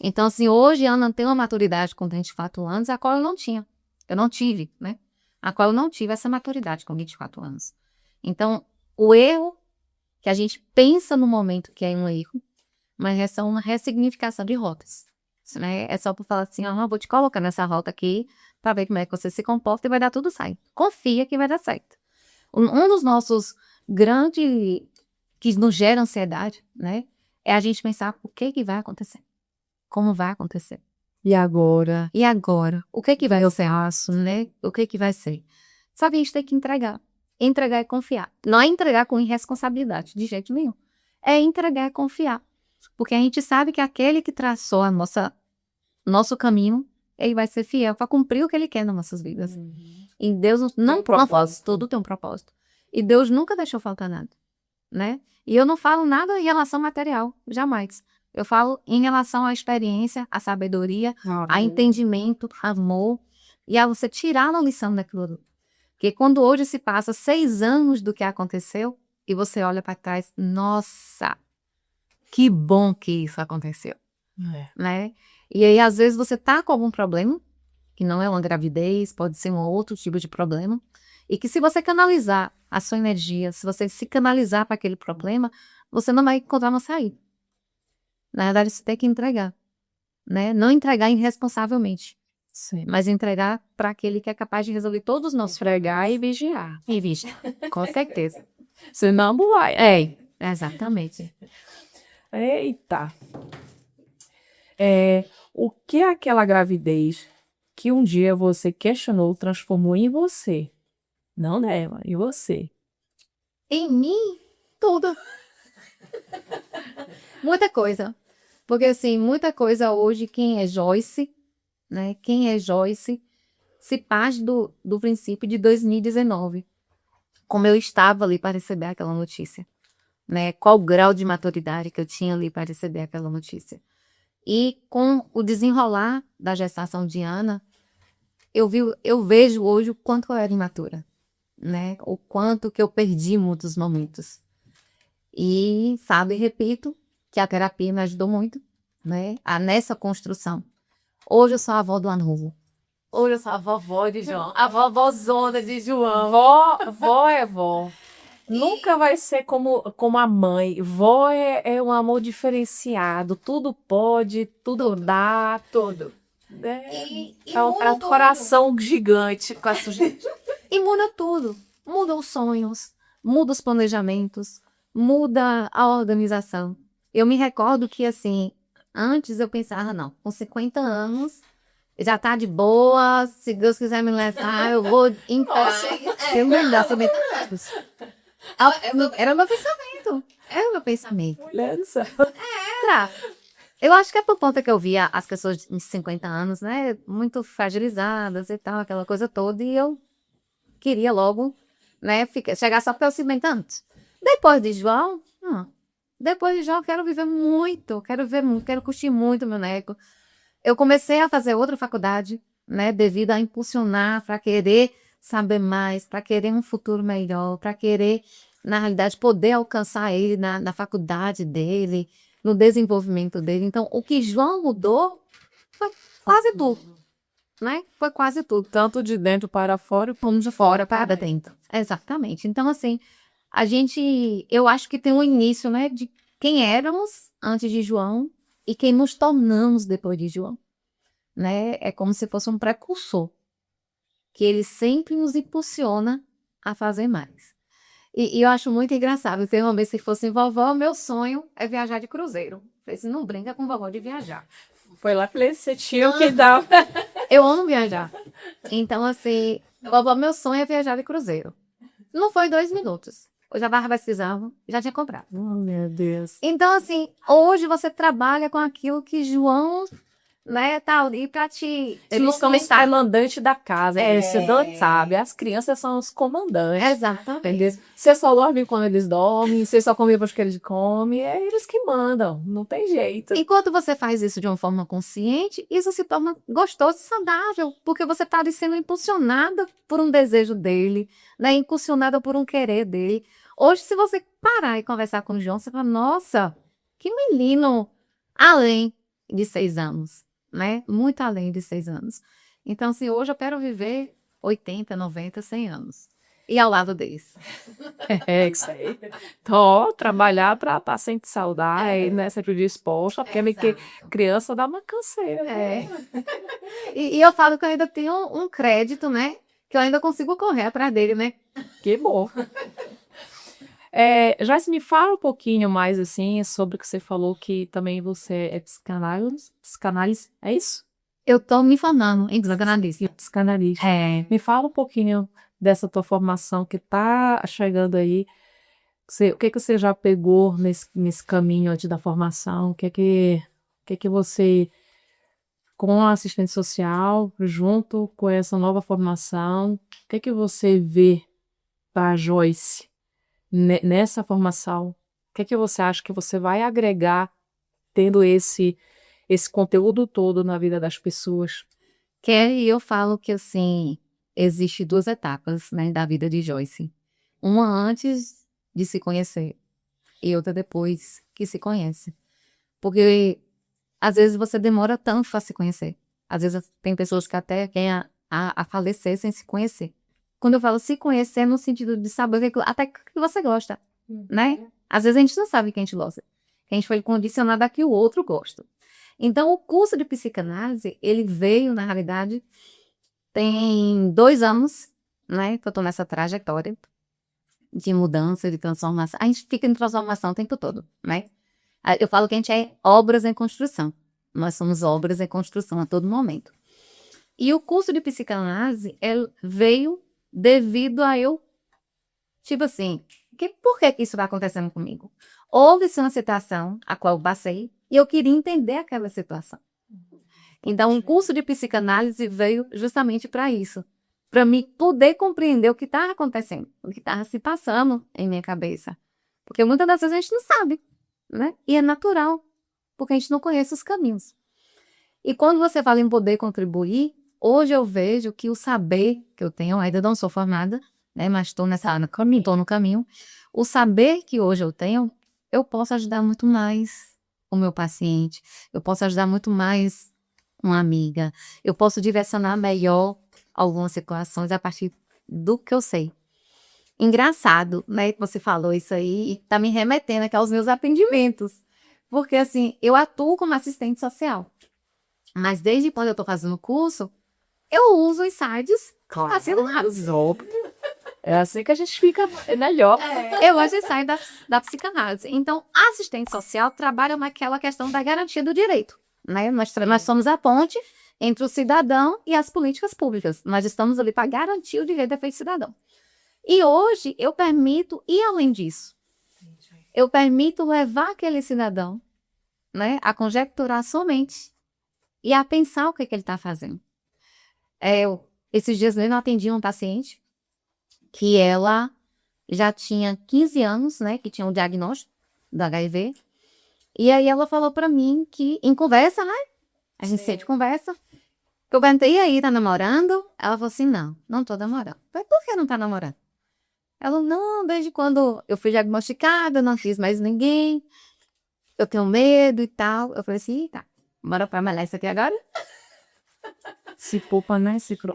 Então, assim, hoje a Ana tem uma maturidade com 24 anos, a qual eu não tinha. Eu não tive, né? A qual eu não tive essa maturidade com 24 anos. Então, o erro que a gente pensa no momento que é um erro, mas é só uma ressignificação de rotas. Né? É só para falar assim, vou te colocar nessa rota aqui para ver como é que você se comporta e vai dar tudo certo. Confia que vai dar certo. Um dos nossos grandes que nos gera ansiedade, né, é a gente pensar o que vai acontecer, como vai acontecer. E agora? E agora? O que vai ser aço, né? O que vai ser? Sabe, a gente tem que entregar. Entregar é confiar. Não é entregar com irresponsabilidade, de jeito nenhum. É entregar e confiar. Porque a gente sabe que aquele que traçou nosso caminho, ele vai ser fiel para cumprir o que ele quer nas nossas vidas. E Deus não propósito, tudo tem um propósito. E Deus nunca deixou faltar nada, né? E eu não falo nada em relação material, jamais. Eu falo em relação à experiência, à sabedoria, a entendimento, amor, e a você tirar a lição daquilo. Porque quando hoje se passa 6 anos do que aconteceu, e você olha para trás, nossa, que bom que isso aconteceu, né? E aí, às vezes, você tá com algum problema, que não é uma gravidez, pode ser um outro tipo de problema, e que se você canalizar a sua energia, se você se canalizar para aquele problema, você não vai encontrar uma saída. Na verdade, você tem que entregar, né? Não entregar irresponsavelmente, mas entregar para aquele que é capaz de resolver todos os nossos problemas. Entregar e vigiar. E vigiar, com certeza. Senão não vai. Exatamente. Eita. O que aquela gravidez que um dia você questionou transformou em você? Não nela, em você. Em mim, tudo. Muita coisa. Porque, assim, muita coisa hoje, quem é Joyce, né? Quem é Joyce se parte do princípio de 2019. Como eu estava ali para receber aquela notícia, né? Qual o grau de maturidade que eu tinha ali para receber aquela notícia. E com o desenrolar da gestação de Ana, eu vejo hoje o quanto eu era imatura, né? O quanto que eu perdi muitos momentos. E, sabe, repito, que a terapia me ajudou muito, né? Nessa construção. Hoje eu sou a avó do Anuvo. Hoje eu sou a vovó de João. A vovózona de João. Vó é vó. Nunca vai ser como a mãe. Vó é um amor diferenciado. Tudo pode, tudo dá. Tudo. É um coração gigante com essa gente. E muda tudo. Muda os sonhos, muda os planejamentos, muda a organização. Eu me recordo que, assim, antes eu pensava, não, com 50 anos, já tá de boa, se Deus quiser me levar, eu vou em paz. Eu me dá sobre todos. Era o meu pensamento. Era o meu pensamento. Lança. Era. Eu acho que é por conta que eu via as pessoas de 50 anos, né, muito fragilizadas e tal, aquela coisa toda, e eu queria logo, né, chegar só para os 50 anos. Depois de João, eu quero viver muito, quero curtir muito meu neco. Eu comecei a fazer outra faculdade, né, devido a impulsionar, para querer saber mais, para querer um futuro melhor, para querer, na realidade, poder alcançar ele na faculdade dele, no desenvolvimento dele. Então, o que João mudou foi quase tudo, né? Foi quase tudo. Tanto de dentro para fora, Como de fora para dentro. Exatamente. Então, assim, eu acho que tem um início, né, de quem éramos antes de João e quem nos tornamos depois de João, né? É como se fosse um precursor, que ele sempre nos impulsiona a fazer mais. E eu acho muito engraçado. Tem uma vez, se fosse vovó, meu sonho é viajar de cruzeiro. Eu falei assim, não brinca com vovó de viajar. foi lá que você tinha o que dar. Eu amo viajar. Então, assim, vovó, meu sonho é viajar de cruzeiro. Não foi 2 minutos. Eu já precisava, já tinha comprado. Oh, meu Deus. Então, assim, hoje você trabalha com aquilo que João, né, tá ali pra te Eles são os movimentar. comandantes da casa. Você não sabe. As crianças são os comandantes. Exatamente. Entendeu? Você só dorme quando eles dormem, você só come depois que eles comem, é eles que mandam, não tem jeito. Enquanto você faz isso de uma forma consciente, isso se torna gostoso e saudável, porque você está ali sendo impulsionada por um desejo dele, né? Impulsionada por um querer dele. Hoje, se você parar e conversar com o João, você fala, nossa, que menino, além de 6 anos, né? Muito além de 6 anos. Então, assim, hoje eu quero viver 80, 90, 100 anos. E ao lado deles. É isso aí. Então, trabalhar para estar sempre saudável, né? Sempre disposta, porque criança dá uma canseira. E eu falo que eu ainda tenho um crédito, né? Que eu ainda consigo correr atrás dele, né? Que bom. Joyce, me fala um pouquinho mais, assim, sobre o que você falou, que também você é psicanálise, é isso? Eu tô me formando em psicanalista. Psicanalista. Me fala um pouquinho dessa tua formação que tá chegando aí. O que que você já pegou nesse caminho antes da formação? O que que você, com a assistente social, junto com essa nova formação, o que que você vê para a Joyce nessa formação? O que que você acha que você vai agregar tendo esse conteúdo todo na vida das pessoas? E eu falo que, assim, existe 2 etapas, né, da vida de Joyce. Uma antes de se conhecer e outra depois que se conhece. Porque, às vezes, você demora tanto para se conhecer. Às vezes, tem pessoas que até querem a falecer sem se conhecer. Quando eu falo se conhecer, no sentido de saber até que você gosta, né? Às vezes, a gente não sabe que a gente gosta. Que a gente foi condicionado a que o outro gosta. Então, o curso de psicanálise, ele veio, na realidade, tem 2 anos, né, que eu tô nessa trajetória de mudança, de transformação. A gente fica em transformação o tempo todo, né? Eu falo que a gente é obras em construção. Nós somos obras em construção a todo momento. E o curso de psicanálise, ele veio devido a eu, tipo assim, por que isso vai acontecendo comigo? Houve-se uma situação a qual eu passei e eu queria entender aquela situação. Então, o curso de psicanálise veio justamente para isso. Para mim poder compreender o que estava acontecendo, o que estava se passando em minha cabeça. Porque muitas das vezes a gente não sabe, né? E é natural, porque a gente não conhece os caminhos. E quando você fala em poder contribuir, hoje eu vejo que o saber que eu tenho, ainda não sou formada, né? Mas estou no caminho. O saber que hoje eu tenho eu posso ajudar muito mais o meu paciente, eu posso ajudar muito mais uma amiga, eu posso direcionar melhor algumas situações a partir do que eu sei. Engraçado, né, que você falou isso aí, e tá me remetendo aqui aos meus atendimentos. Porque, assim, eu atuo como assistente social. Mas desde quando eu tô fazendo o curso, eu uso os sites assinados. É assim que a gente fica melhor. Eu uso os sites da psicanálise. Então, a assistente social trabalha naquela questão da garantia do direito. Né? Nós somos a ponte entre o cidadão e as políticas públicas. Nós estamos ali para garantir o direito de defesa do cidadão. E hoje eu permito ir além disso. Eu permito levar aquele cidadão, né, a conjecturar sua mente e a pensar o que ele está fazendo. Esses dias mesmo eu atendi uma paciente que ela já tinha 15 anos, né, que tinha um diagnóstico do HIV. E aí ela falou para mim que, em conversa, né, a gente sempre conversa, eu perguntei, e aí, tá namorando? Ela falou assim, não tô namorando. Eu falei, por que não tá namorando? Ela, não, desde quando eu fui diagnosticada, não fiz mais ninguém, eu tenho medo e tal. Eu falei assim, tá, bora trabalhar isso aqui agora? Se poupa, né? Se pro...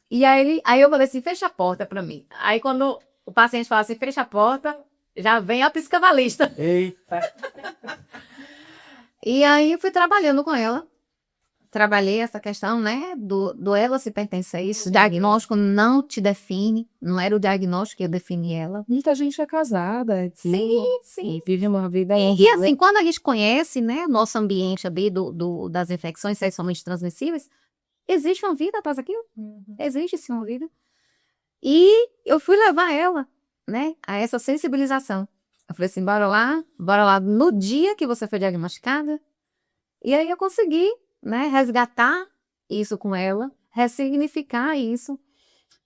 E aí eu falei assim, fecha a porta pra mim. Aí quando o paciente fala assim, fecha a porta, já vem a psicanalista. Eita. E aí eu fui trabalhando com ela. Trabalhei essa questão, né, do ela se pertence a isso. O diagnóstico não te define, não era o diagnóstico que eu defini ela. Muita gente é casada. Sim. E vive uma vida... E assim, quando a gente conhece, né, nosso ambiente ali das infecções sexualmente transmissíveis, existe uma vida após aquilo? Existe sim uma vida. E eu fui levar ela, né, a essa sensibilização. Eu falei assim, bora lá no dia que você foi diagnosticada. E aí eu consegui, né, resgatar isso com ela, ressignificar isso.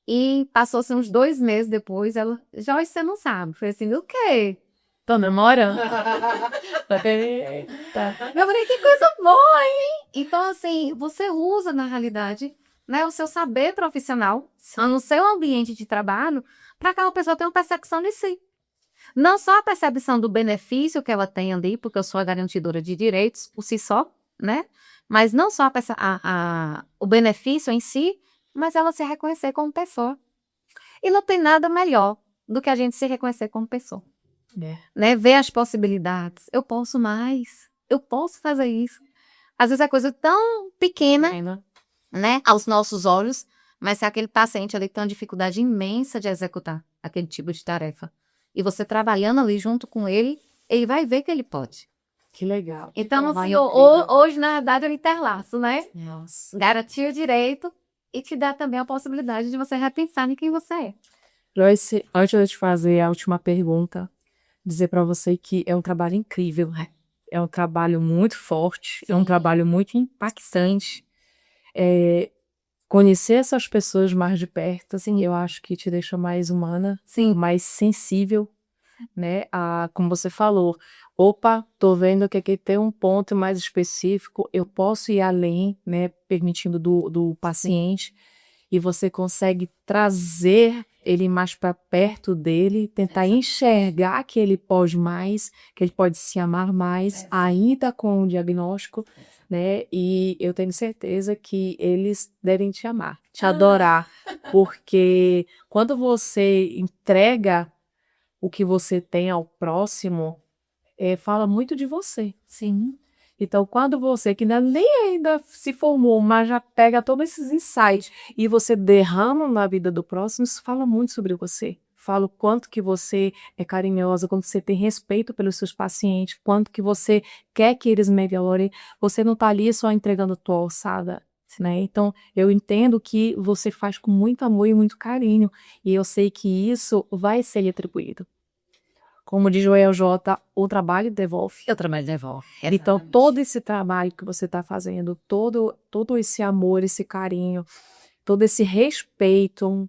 E passou-se uns 2 meses depois, ela, Joyce, você não sabe. Eu falei assim, o quê? Tô namorando. Eu falei, que coisa boa, hein? Então, assim, você usa, na realidade, né, o seu saber profissional, no seu ambiente de trabalho, para que a pessoa tenha uma percepção de si. Não só a percepção do benefício que ela tem ali, porque eu sou a garantidora de direitos por si só, né? Mas não só o benefício em si, mas ela se reconhecer como pessoa. E não tem nada melhor do que a gente se reconhecer como pessoa. Né? Ver as possibilidades. Eu posso mais. Eu posso fazer isso. Às vezes é coisa tão pequena, né, aos nossos olhos, mas se aquele paciente ali tem uma dificuldade imensa de executar aquele tipo de tarefa. E você trabalhando ali junto com ele, ele vai ver que ele pode. Que legal. Então, assim, hoje, na verdade, eu interlaço, né? Nossa. Garantir o direito e te dar também a possibilidade de você repensar em quem você é. Joyce, antes de eu te fazer a última pergunta, dizer para você que é um trabalho incrível. É um trabalho muito forte, é um trabalho muito impactante. Conhecer essas pessoas mais de perto, assim, eu acho que te deixa mais humana, mais sensível, né? Como você falou, opa, tô vendo que aqui tem um ponto mais específico, eu posso ir além, né? Permitindo do paciente, e você consegue trazer ele mais para perto dele, tentar enxergar que ele pode mais, que ele pode se amar mais, ainda com o diagnóstico, né? E eu tenho certeza que eles devem te amar, te adorar, porque quando você entrega o que você tem ao próximo, fala muito de você. Sim. Então, quando você, que nem ainda se formou, mas já pega todos esses insights e você derrama na vida do próximo, isso fala muito sobre você. Fala o quanto que você é carinhosa, quanto você tem respeito pelos seus pacientes, quanto que você quer que eles melhorem. Você não está ali só entregando a tua alçada, né? Então, eu entendo que você faz com muito amor e muito carinho. E eu sei que isso vai ser lhe atribuído. Como diz Joel J, o trabalho devolve. O trabalho devolve. Então, todo esse trabalho que você está fazendo, todo esse amor, esse carinho, todo esse respeito,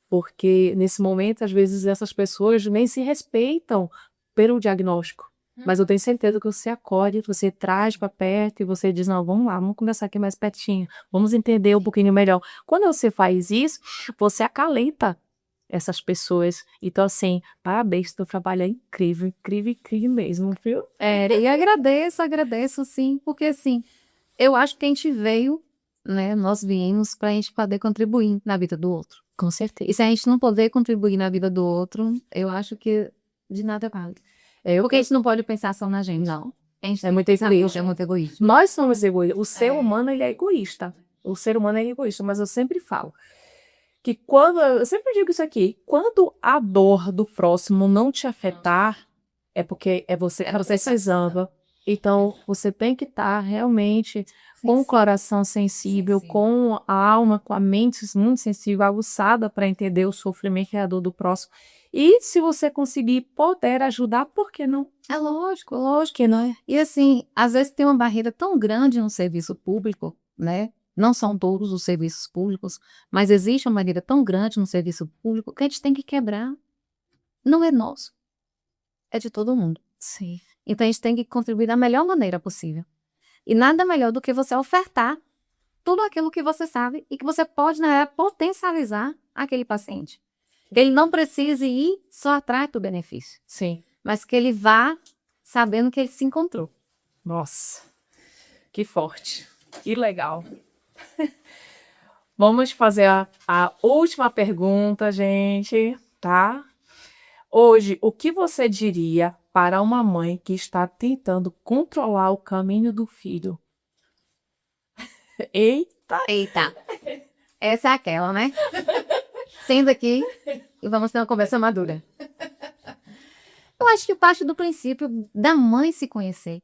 porque nesse momento, às vezes, essas pessoas nem se respeitam pelo diagnóstico. Mas eu tenho certeza que você acolhe, você traz para perto e você diz, não, vamos lá, vamos conversar aqui mais pertinho, vamos entender um pouquinho melhor. Quando você faz isso, você acalenta essas pessoas. Então, assim, parabéns, teu trabalho é incrível, incrível, incrível mesmo, viu? E agradeço, sim, porque assim, eu acho que a gente veio, né? Nós viemos para a gente poder contribuir na vida do outro. Com certeza. E se a gente não poder contribuir na vida do outro, eu acho que de nada vale. Porque a gente não pode pensar só na gente, não. A gente É muito egoísta. é muito egoísta. Nós somos egoístas. O ser humano, ele é egoísta. O ser humano é egoísta, mas eu sempre falo que eu sempre digo isso aqui, quando a dor do próximo não te afetar, é porque você precisando. Então, você tem que estar realmente com o coração sensível, com a alma, com a mente muito sensível, aguçada para entender o sofrimento e a dor do próximo. E se você conseguir poder ajudar, por que não? É lógico que não é. E assim, às vezes tem uma barreira tão grande no serviço público, né? Não são todos os serviços públicos, mas existe uma barreira tão grande no serviço público que a gente tem que quebrar. Não é nosso, é de todo mundo. Sim. Então a gente tem que contribuir da melhor maneira possível. E nada melhor do que você ofertar tudo aquilo que você sabe e que você pode, na realidade, potencializar aquele paciente. Que ele não precise ir só atrás do benefício, Sim. mas que ele vá sabendo que ele se encontrou. Nossa, que forte, que legal. Vamos fazer a última pergunta, gente, tá? Hoje, o que você diria para uma mãe que está tentando controlar o caminho do filho? Eita! Eita, essa é aquela, né? Senta aqui e vamos ter uma conversa madura. Eu acho que parte do princípio da mãe se conhecer,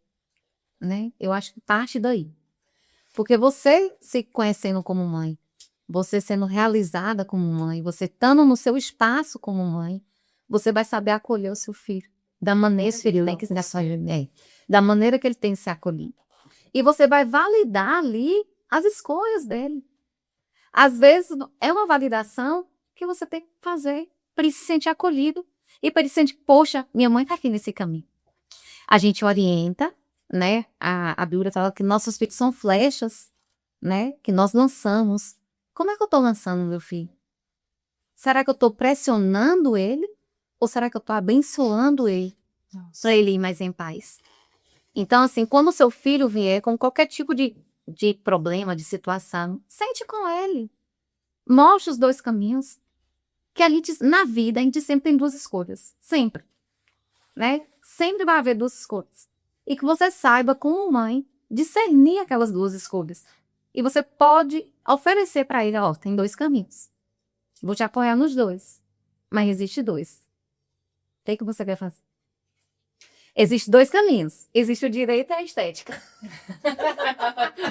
né? Eu acho que parte daí. Porque você se conhecendo como mãe, você sendo realizada como mãe, você estando no seu espaço como mãe, você vai saber acolher o seu filho da maneira que ele tem que da maneira que ele tem que ser acolhido. E você vai validar ali as escolhas dele. Às vezes é uma validação que você tem que fazer para ele se sentir acolhido e para ele sentir, poxa, minha mãe está aqui nesse caminho. A gente orienta, né? A Bíblia fala que nossos filhos são flechas, né? Que nós lançamos. Como é que eu estou lançando meu filho? Será que eu estou pressionando ele? Ou será que eu estou abençoando ele para ele ir mais em paz? Então, assim, quando o seu filho vier com qualquer tipo de problema, de situação, sente com ele. Mostre os dois caminhos. Que a gente, na vida, a gente sempre tem duas escolhas. Sempre. Né? Sempre vai haver duas escolhas. E que você saiba, como mãe, discernir aquelas duas escolhas. E você pode oferecer para ele, ó, tem dois caminhos. Vou te apoiar nos dois. Mas existe dois. O que você quer fazer? Existem dois caminhos. Existe o direito e a estética.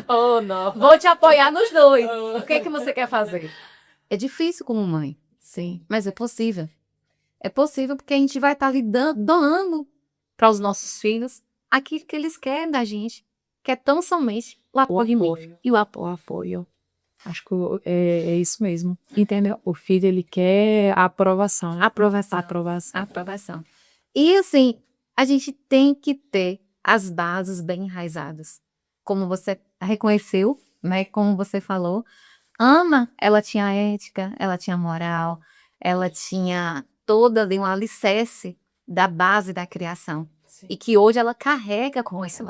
Oh, não. Vou te apoiar nos dois. O que você quer fazer? É difícil como mãe. Sim. Mas é possível. É possível porque a gente vai estar doando para os nossos filhos aquilo que eles querem da gente, que é tão somente o apoio e o apoio. Acho que é isso mesmo. Entendeu? O filho, ele quer a aprovação. Aprovação. E assim, a gente tem que ter as bases bem enraizadas. Como você reconheceu, né? Como você falou, Ana, ela tinha ética, ela tinha moral, ela tinha toda ali um alicerce da base da criação. Sim. E que hoje ela carrega com isso.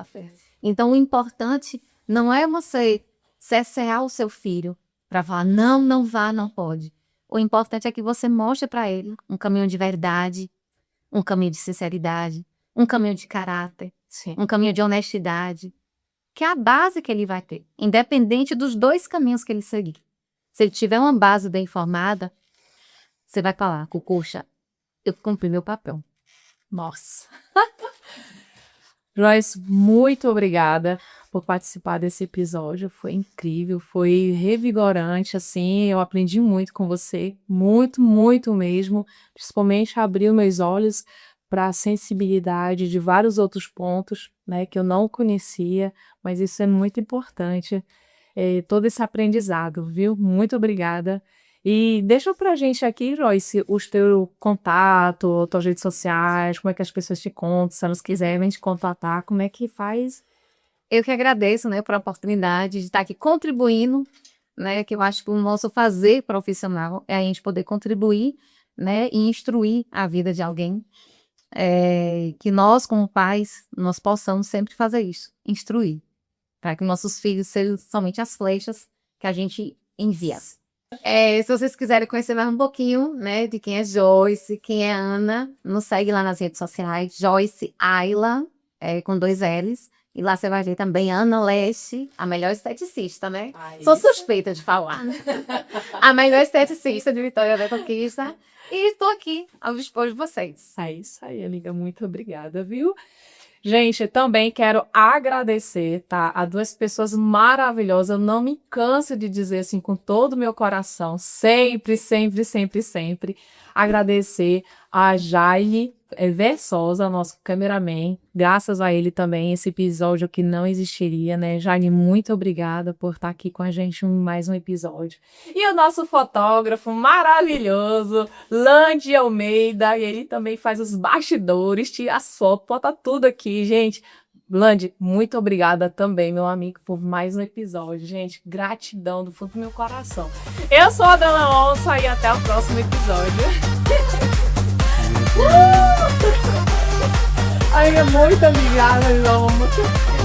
Então, o importante não é você cercear o seu filho para falar, não, não vá, não pode. O importante é que você mostre para ele um caminho de verdade, um caminho de sinceridade, um caminho de caráter, sim, um caminho de honestidade, que é a base que ele vai ter, independente dos dois caminhos que ele seguir. Se ele tiver uma base bem formada, você vai falar, Cucuxa, eu cumpri meu papel. Nossa. Joyce, muito obrigada por participar desse episódio. Foi incrível, foi revigorante, assim, eu aprendi muito com você, muito, muito mesmo. Principalmente abriu meus olhos para a sensibilidade de vários outros pontos, né, que eu não conhecia, mas isso é muito importante, todo esse aprendizado, viu? Muito obrigada. E deixa pra gente aqui, Joyce, os teus contatos, tuas redes sociais, como é que as pessoas te contam, se elas quiserem te contatar, como é que faz? Eu que agradeço, né, por a oportunidade de estar aqui contribuindo, né, que eu acho que o nosso fazer profissional é a gente poder contribuir, né, e instruir a vida de alguém, que nós, como pais, nós possamos sempre fazer isso, instruir, para que nossos filhos sejam somente as flechas que a gente envia. Se vocês quiserem conhecer mais um pouquinho, né, de quem é Joyce, quem é Ana, nos segue lá nas redes sociais, Joyce Ayla, com 2 L's. E lá você vai ver também Ana Leste, a melhor esteticista, né? Sou suspeita de falar. A melhor esteticista de Vitória da Conquista. E estou aqui ao dispor de vocês. É isso aí, amiga. Muito obrigada, viu? Gente, eu também quero agradecer, tá, a 2 pessoas maravilhosas. Eu não me canso de dizer assim com todo o meu coração, sempre, sempre, sempre, sempre, agradecer a Jaile Versosa, nosso cameraman. Graças a ele também esse episódio que não existiria, né? Jaile, muito obrigada por estar aqui com a gente em mais um episódio. E o nosso fotógrafo maravilhoso, Lande Almeida, e ele também faz os bastidores, tira as fotos, bota tudo aqui, gente. Lande, muito obrigada também, meu amigo, por mais um episódio. Gente, gratidão do fundo do meu coração. Eu sou a Dona Onça e até o próximo episódio. Ai, muito obrigada, meu amor.